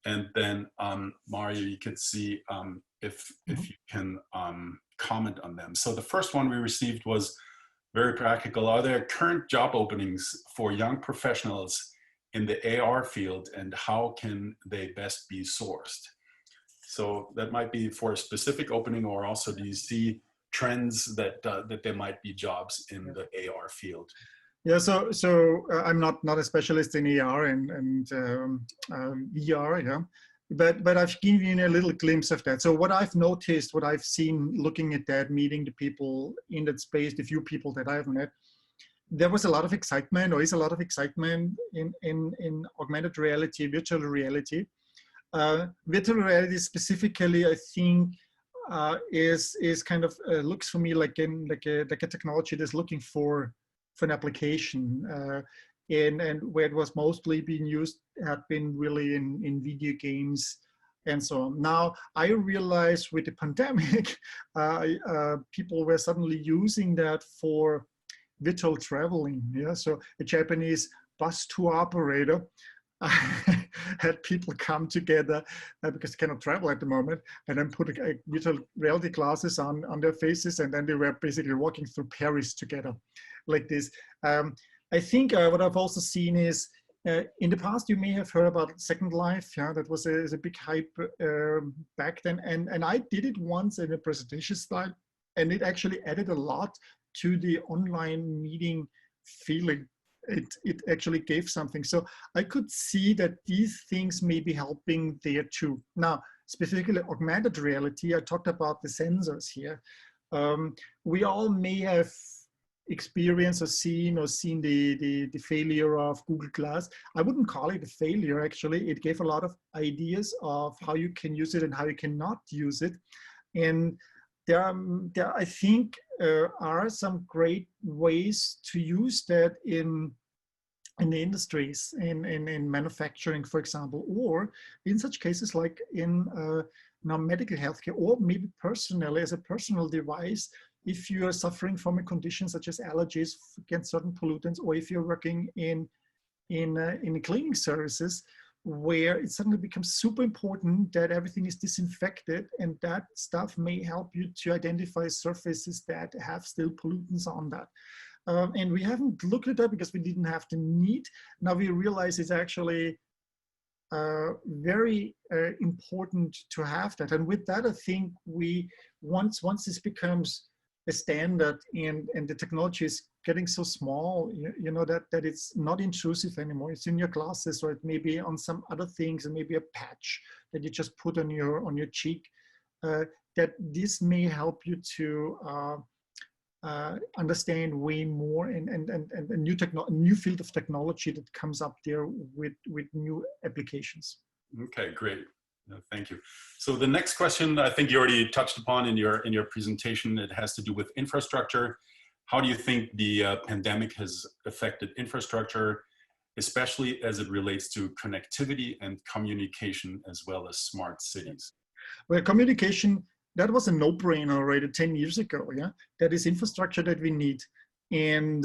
[SPEAKER 2] and then Mario, you can see if you can comment on them. So the first one we received was very practical. Are there current job openings for young professionals in the AR field, and how can they best be sourced? So that might be for a specific opening, or also do you see trends that there might be jobs in the AR field?
[SPEAKER 3] Yeah, so I'm not a specialist in AR and VR, yeah, but I've given you a little glimpse of that. So what I've noticed, what I've seen looking at that, meeting the people in that space, the few people that I've met, there was a lot of excitement, or is a lot of excitement in augmented reality, virtual reality. Virtual reality specifically, I think, is kind of looks for me like a technology that's looking for an application, and where it was mostly being used had been really in video games and so on. Now I realized with the pandemic, people were suddenly using that for virtual traveling. Yeah, so a Japanese bus tour operator had people come together because they cannot travel at the moment, and then put a virtual reality glasses on their faces, and then they were basically walking through Paris together like this. I think what I've also seen is in the past, you may have heard about Second Life. Yeah, that was a big hype back then, and I did it once in a presentation slide, and it actually added a lot to the online meeting feeling. It actually gave something. So I could see that these things may be helping there too. Now, specifically augmented reality, I talked about the sensors here. We all may have experienced or seen the failure of Google Glass. I wouldn't call it a failure, actually. It gave a lot of ideas of how you can use it and how you cannot use it. And there I think, are some great ways to use that in the industries, in manufacturing, for example, or in such cases like in now medical healthcare, or maybe personally as a personal device, if you are suffering from a condition such as allergies against certain pollutants, or if you're working in cleaning services, where it suddenly becomes super important that everything is disinfected, and that stuff may help you to identify surfaces that have still pollutants on that. And we haven't looked at that because we didn't have the need. Now we realize it's actually very important to have that. And with that, I think once this becomes a standard, and the technology is getting so small, you know, that it's not intrusive anymore. It's in your glasses, or it may be on some other things, and maybe a patch that you just put on your cheek, that this may help you to understand way more, and a new field of technology that comes up there with new applications.
[SPEAKER 2] Okay, great. No, thank you. So the next question, I think you already touched upon in your presentation. It has to do with infrastructure. How do you think the pandemic has affected infrastructure, especially as it relates to connectivity and communication, as well as smart cities?
[SPEAKER 3] Well, communication, that was a no-brainer already 10 years ago. Yeah, that is infrastructure that we need. And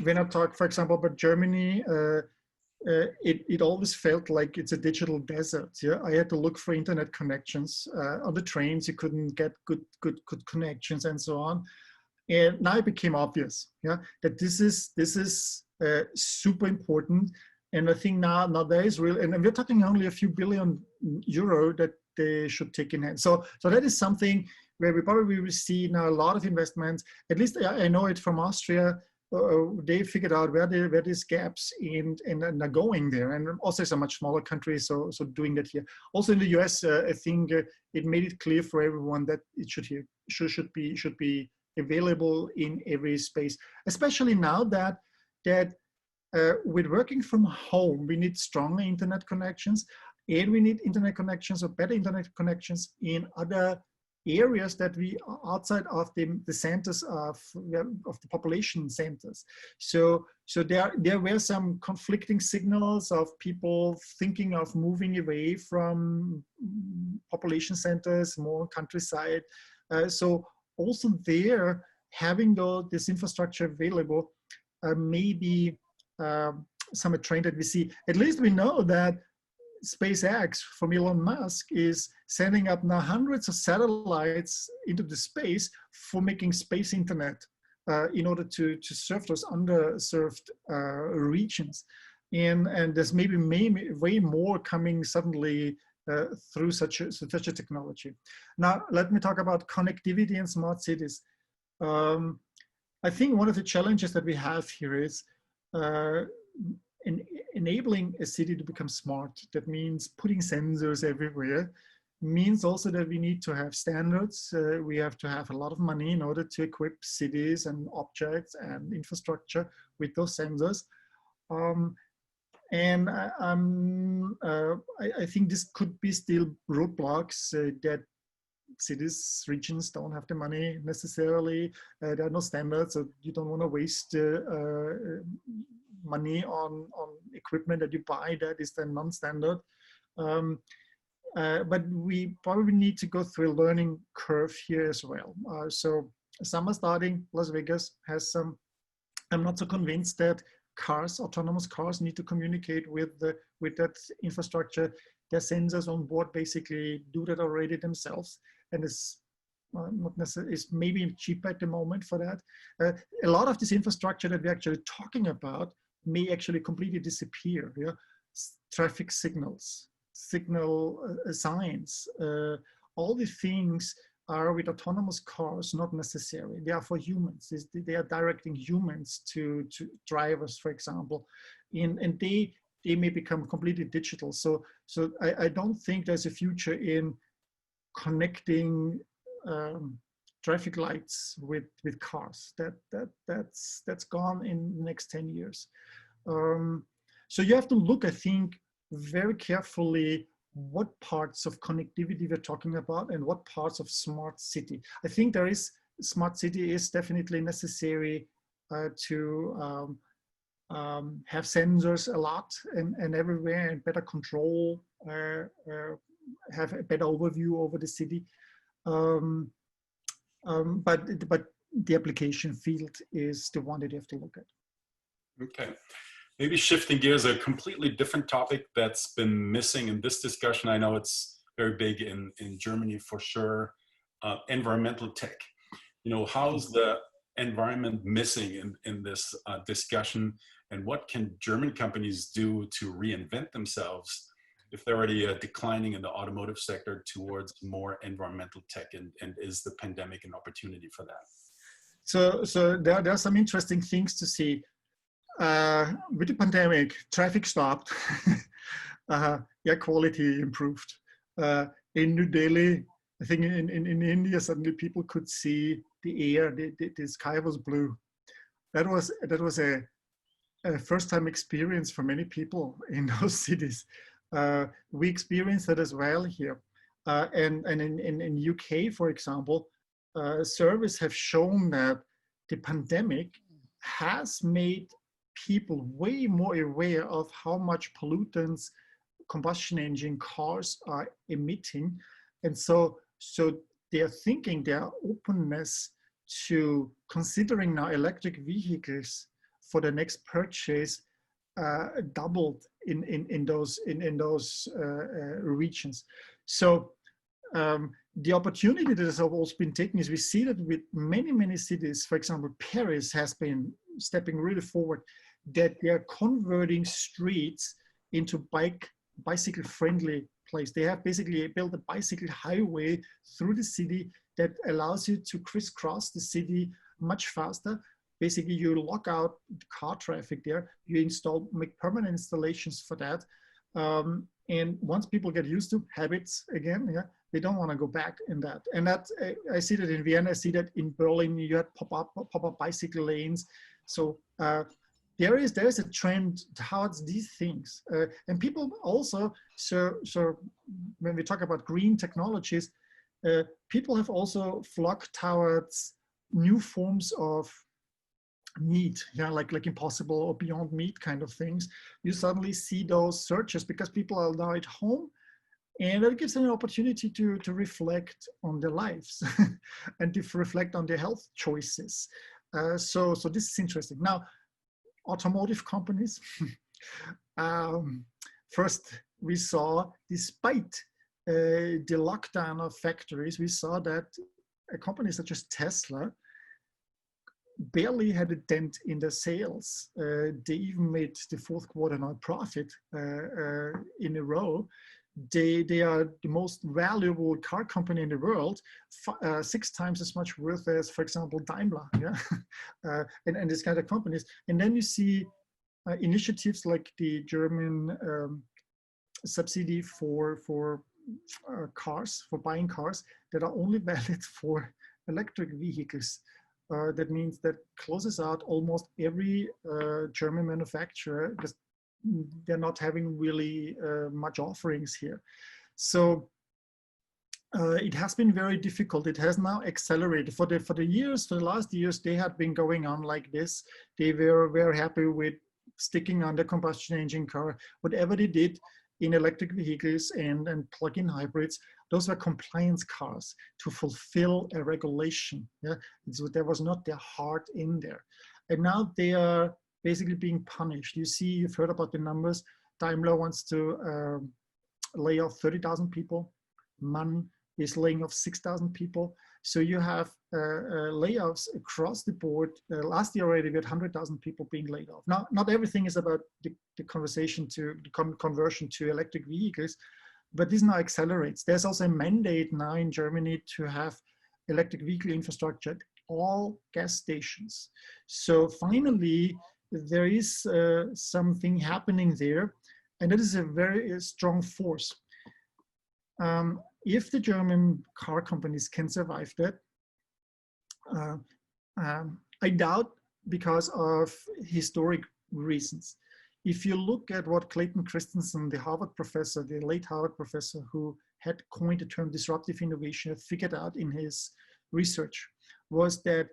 [SPEAKER 3] when I talk, for example, about Germany, it always felt like it's a digital desert. Yeah, I had to look for internet connections on the trains. You couldn't get good connections and so on. And now it became obvious, yeah, that this is super important. And I think now there is real, and we're talking only a few billion euro that they should take in hand. So that is something where we probably will see now a lot of investments. At least I know it from Austria. They figured out where these gaps and are going there. And also it's a much smaller country, so doing that here. Also in the US, I think it made it clear for everyone that it should be available in every space, especially now that with working from home, we need stronger internet connections, and we need internet connections or better internet connections in other areas that we are outside of the centers of the population centers. So there were some conflicting signals of people thinking of moving away from population centers, more countryside. So also there, having this infrastructure available may be some trend that we see. At least we know that SpaceX from Elon Musk is sending up now hundreds of satellites into the space for making space internet in order to serve those underserved regions. And there's maybe way more coming suddenly through such a technology. Now, let me talk about connectivity and smart cities. I think one of the challenges that we have here is enabling a city to become smart. That means putting sensors everywhere. Means also that we need to have standards. We have to have a lot of money in order to equip cities and objects and infrastructure with those sensors. And I think this could be still roadblocks that cities, regions don't have the money necessarily. There are no standards, so you don't want to waste money on equipment that you buy that is then non-standard. But we probably need to go through a learning curve here as well. So summer starting, Las Vegas has some, I'm not so convinced that cars, autonomous cars need to communicate with that infrastructure. Their sensors on board basically do that already themselves. And it's not necessarily, it's maybe cheaper at the moment for that. A lot of this infrastructure that we're actually talking about may actually completely disappear. Yeah? Traffic signals, signal signs, all these things are with autonomous cars not necessary. They are for humans. They are directing humans to drivers, for example, and they may become completely digital. So I don't think there's a future in connecting traffic lights with cars. That's gone in the next 10 years. So you have to look, I think, very carefully what parts of connectivity we're talking about and what parts of smart city. I think smart city is definitely necessary to have sensors a lot and everywhere and better control, have a better overview over the city. But the application field is the one that you have to look at.
[SPEAKER 2] Okay. Maybe shifting gears, a completely different topic that's been missing in this discussion. I know it's very big in Germany for sure, environmental tech. You know, how's the environment missing in this discussion, and what can German companies do to reinvent themselves if they're already declining in the automotive sector towards more environmental tech, and is the pandemic an opportunity for that?
[SPEAKER 3] So there are some interesting things to see. With the pandemic, traffic stopped, air quality improved. In New Delhi, I think in India, suddenly people could see the air, the sky was blue. That was a first-time experience for many people in those cities. We experienced that as well here. And in UK, for example, surveys have shown that the pandemic has made people way more aware of how much pollutants combustion engine cars are emitting. And so their thinking, their openness to considering now electric vehicles for the next purchase doubled in those regions. So the opportunity that has also been taken is we see that with many cities, for example, Paris has been stepping really forward, that they are converting streets into bicycle friendly place. They have basically built a bicycle highway through the city that allows you to crisscross the city much faster. Basically, you lock out the car traffic there. You make permanent installations for that. And once people get used to habits again, yeah, they don't want to go back in that. And that I see that in Vienna, I see that in Berlin, you had pop-up bicycle lanes. So there is a trend towards these things. And people also, so when we talk about green technologies, people have also flocked towards new forms of meat, yeah, like impossible or beyond meat kind of things. You suddenly see those searches because people are now at home, and that gives them an opportunity to reflect on their lives and to reflect on their health choices. So this is interesting. Now, automotive companies. First, we saw, despite the lockdown of factories, we saw that companies such as Tesla barely had a dent in their sales. They even made the fourth quarter non-profit in a row. They are the most valuable car company in the world, 6 times as much worth as, for example, Daimler, yeah, and this kind of companies. And then you see initiatives like the German subsidy for cars, for buying cars that are only valid for electric vehicles. That means that closes out almost every German manufacturer because they're not having really much offerings here. So it has been very difficult. It has now accelerated. For the last years, they had been going on like this. They were very happy with sticking on the combustion engine car. Whatever they did in electric vehicles and plug-in hybrids, those were compliance cars to fulfill a regulation. Yeah, so there was not their heart in there. And now they are basically being punished. You've heard about the numbers. Daimler wants to lay off 30,000 people. MAN is laying off 6,000 people. So you have layoffs across the board. Last year already we had 100,000 people being laid off. Now, not everything is about the conversion to electric vehicles, but this now accelerates. There's also a mandate now in Germany to have electric vehicle infrastructure at all gas stations. So finally, there is something happening there, and that is a very strong force. If the German car companies can survive that, I doubt because of historic reasons. If you look at what Clayton Christensen, the Harvard professor, the late Harvard professor who had coined the term disruptive innovation, figured out in his research, was that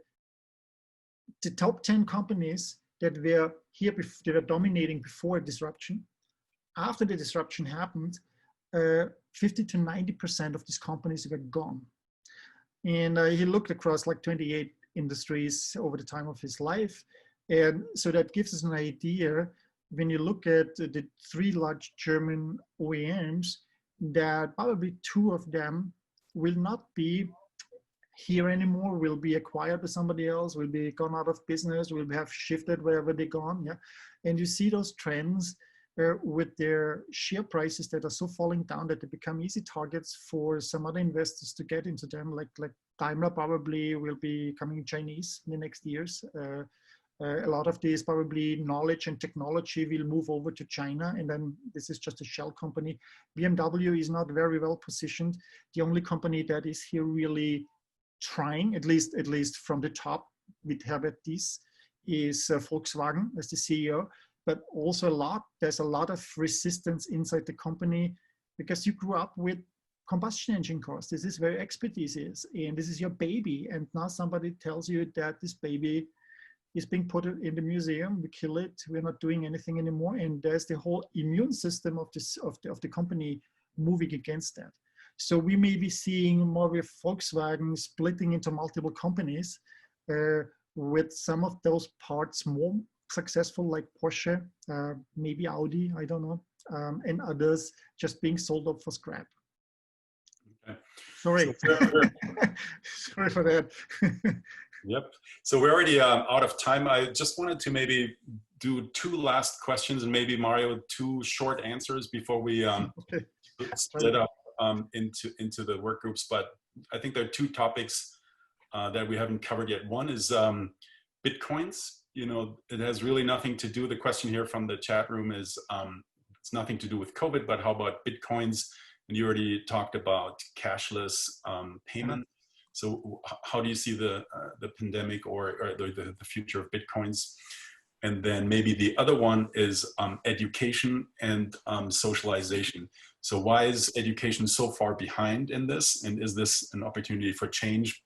[SPEAKER 3] the top 10 companies that were here, they were dominating before disruption. After the disruption happened, 50 to 90% of these companies were gone. And he looked across like 28 industries over the time of his life. And so that gives us an idea, when you look at the 3 large German OEMs, that probably 2 of them will not be here anymore, will be acquired by somebody else, will be gone out of business, will have shifted wherever they're gone. Yeah, and you see those trends with their share prices that are so falling down that they become easy targets for some other investors to get into them. Like Daimler probably will be becoming Chinese in the next years. A lot of this probably knowledge and technology will move over to China, and then this is just a shell company. BMW is not very well positioned. The only company that is here really trying, at least from the top with Herbert Diess, is Volkswagen as the CEO. But also there's a lot of resistance inside the company because you grew up with combustion engine cars. This is where expertise is, and this is your baby. And now somebody tells you that this baby is being put in the museum, we kill it, we're not doing anything anymore. And there's the whole immune system of the company moving against that. So we may be seeing more with Volkswagen splitting into multiple companies with some of those parts more successful, like Porsche, maybe Audi, I don't know, and others just being sold up for scrap.
[SPEAKER 2] Okay.
[SPEAKER 3] Sorry. Sorry for that.
[SPEAKER 2] Yep. So we're already out of time. I just wanted to maybe do 2 last questions, and maybe Mario, 2 short answers before we
[SPEAKER 3] okay.
[SPEAKER 2] split up into the work groups. But I think there are 2 topics that we haven't covered yet. One is Bitcoins. You know, it has really nothing to do. The question here from the chat room is it's nothing to do with COVID, but how about Bitcoins? And you already talked about cashless payment. So how do you see the pandemic or the future of Bitcoins? And then maybe the other one is education and socialization. So why is education so far behind in this? And is this an opportunity for change?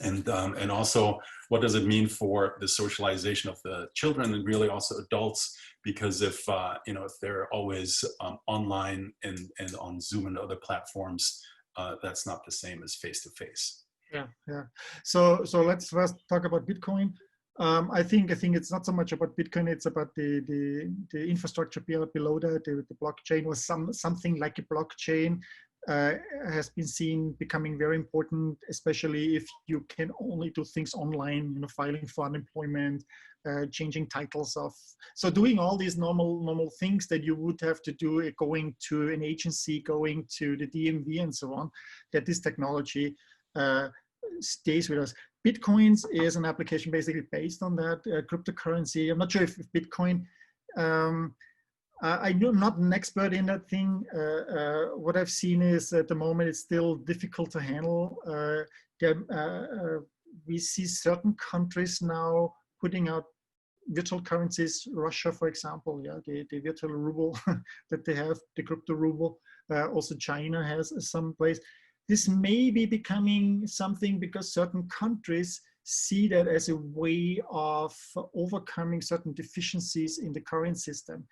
[SPEAKER 2] And also, what does it mean for the socialization of the children and really also adults? Because if if they're always online and on Zoom and other platforms, that's not the same as face to face.
[SPEAKER 3] Yeah. So let's first talk about Bitcoin. I think it's not so much about Bitcoin. It's about the infrastructure below that. The blockchain was something like a blockchain. Has been seen becoming very important, especially if you can only do things online, filing for unemployment, changing titles of, so doing all these normal things that you would have to do, going to an agency, going to the DMV and so on, that this technology stays with us. Bitcoins is an application basically based on that cryptocurrency. I'm not sure if Bitcoin, I'm not an expert in that thing. What I've seen is at the moment it's still difficult to handle. We see certain countries now putting out virtual currencies. Russia, for example, the virtual ruble that they have, the crypto ruble. Also China has some place. This may be becoming something because certain countries see that as a way of overcoming certain deficiencies in the current system.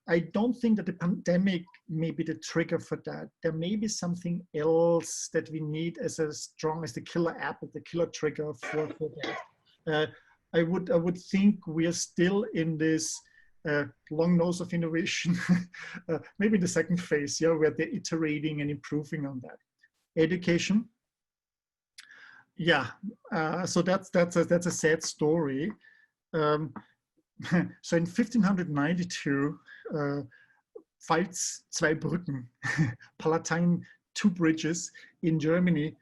[SPEAKER 3] I don't think that the pandemic may be the trigger for that. There may be something else that we need as strong as the killer app, the killer trigger for that. I would think we are still in this long nose of innovation, maybe the second phase, where they're iterating and improving on that. Education, so that's a sad story. So in 1592, Pfalz, zwei Brücken, Palatine, two bridges in Germany,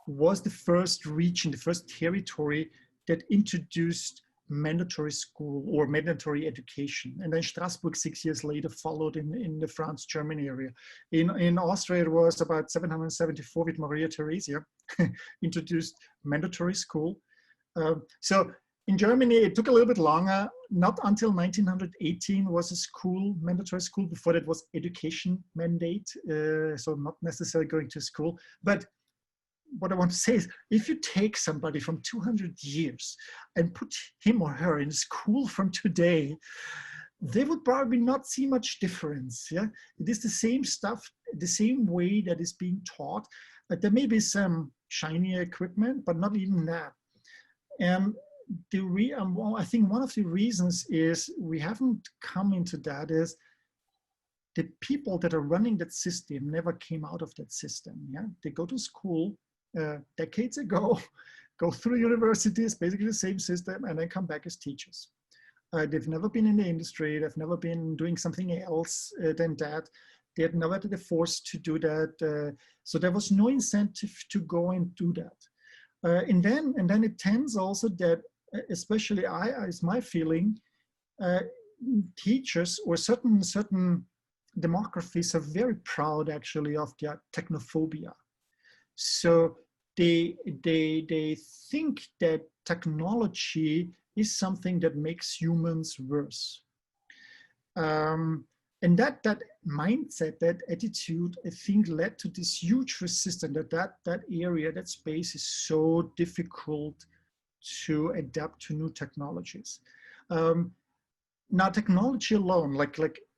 [SPEAKER 3] was the first region, the first territory that introduced mandatory school or mandatory education. And then Strasbourg 6 years later followed in the France-Germany area. In Austria, it was about 774 with Maria Theresia, introduced mandatory school. So in Germany, it took a little bit longer. Not until 1918 was a school, mandatory school. Before that was education mandate, so not necessarily going to school. But what I want to say is, if you take somebody from 200 years and put him or her in school from today, they would probably not see much difference. Yeah, it is the same stuff, the same way that is being taught. There may be some shiny equipment, but not even that. I think one of the reasons is we haven't come into that is the people that are running that system never came out of that system. Yeah, they go to school decades ago, go through universities, basically the same system, and then come back as teachers. They've never been in the industry. They've never been doing something else than that. They had never had the force to do that. So there was no incentive to go and do that. And then it tends also that, especially is my feeling, teachers or certain demographies are very proud actually of their technophobia. So they think that technology is something that makes humans worse. And that mindset, that attitude, I think led to this huge resistance that area, that space is so difficult to adapt to new technologies. Now technology alone,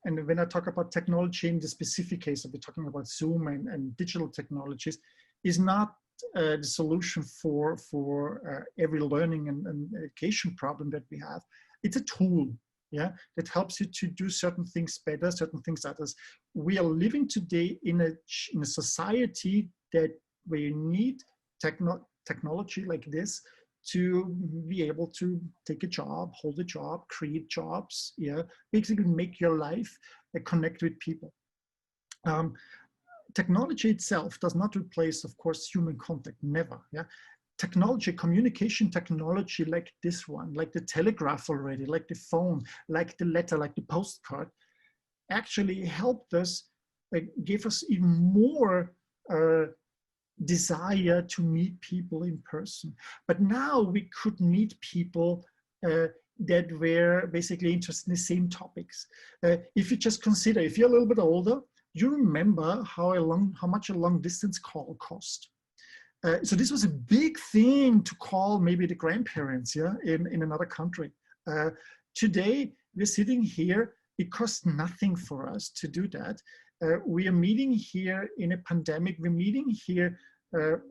[SPEAKER 3] and when I talk about technology in the specific case, I'll be talking about Zoom and digital technologies, is not the solution for every learning and education problem that we have. It's a tool, that helps you to do certain things better, certain things others. We are living today in a society that we need technology like this to be able to take a job, hold a job, create jobs, basically make your life connect with people. Technology itself does not replace, of course, human contact, never. Technology, communication technology like this one, like the telegraph already, like the phone, like the letter, like the postcard, actually helped us, gave us even more desire to meet people in person. But now we could meet people that were basically interested in the same topics. If you just consider, if you're a little bit older, you remember how much a long distance call cost. So this was a big thing to call maybe the grandparents, yeah, in another country. Today, we're sitting here, it costs nothing for us to do that. We are meeting here in a pandemic, we're meeting here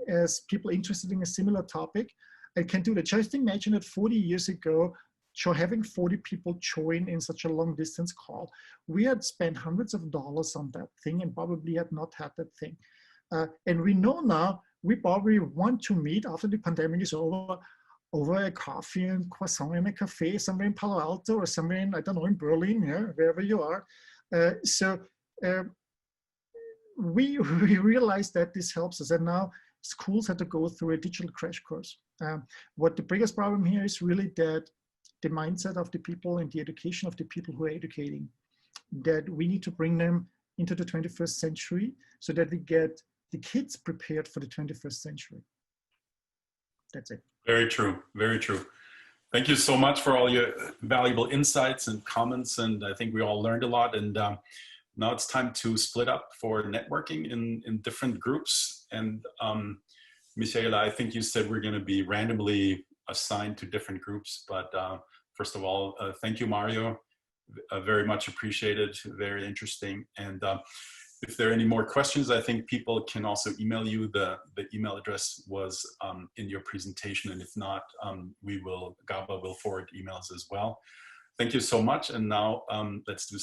[SPEAKER 3] as people interested in a similar topic. I can do that. Just imagine that 40 years ago, having 40 people join in such a long distance call, we had spent hundreds of dollars on that thing and probably had not had that thing. And we know now, we probably want to meet after the pandemic is over a coffee and croissant in a cafe somewhere in Palo Alto or somewhere in, I don't know, in Berlin, yeah, wherever you are. We realized that this helps us, and now schools had to go through a digital crash course. What the biggest problem here is really that the mindset of the people and the education of the people who are educating, that we need to bring them into the 21st century so that we get the kids prepared for the 21st century. That's it.
[SPEAKER 2] Very true, very true. Thank you so much for all your valuable insights and comments, and I think we all learned a lot. And now it's time to split up for networking in different groups. And Michaela, I think you said we're going to be randomly assigned to different groups, but first of all, thank you, Mario. Very much appreciated, very interesting. And if there are any more questions, I think people can also email you. The email address was in your presentation, and if not, GABA will forward emails as well. Thank you so much, and now let's do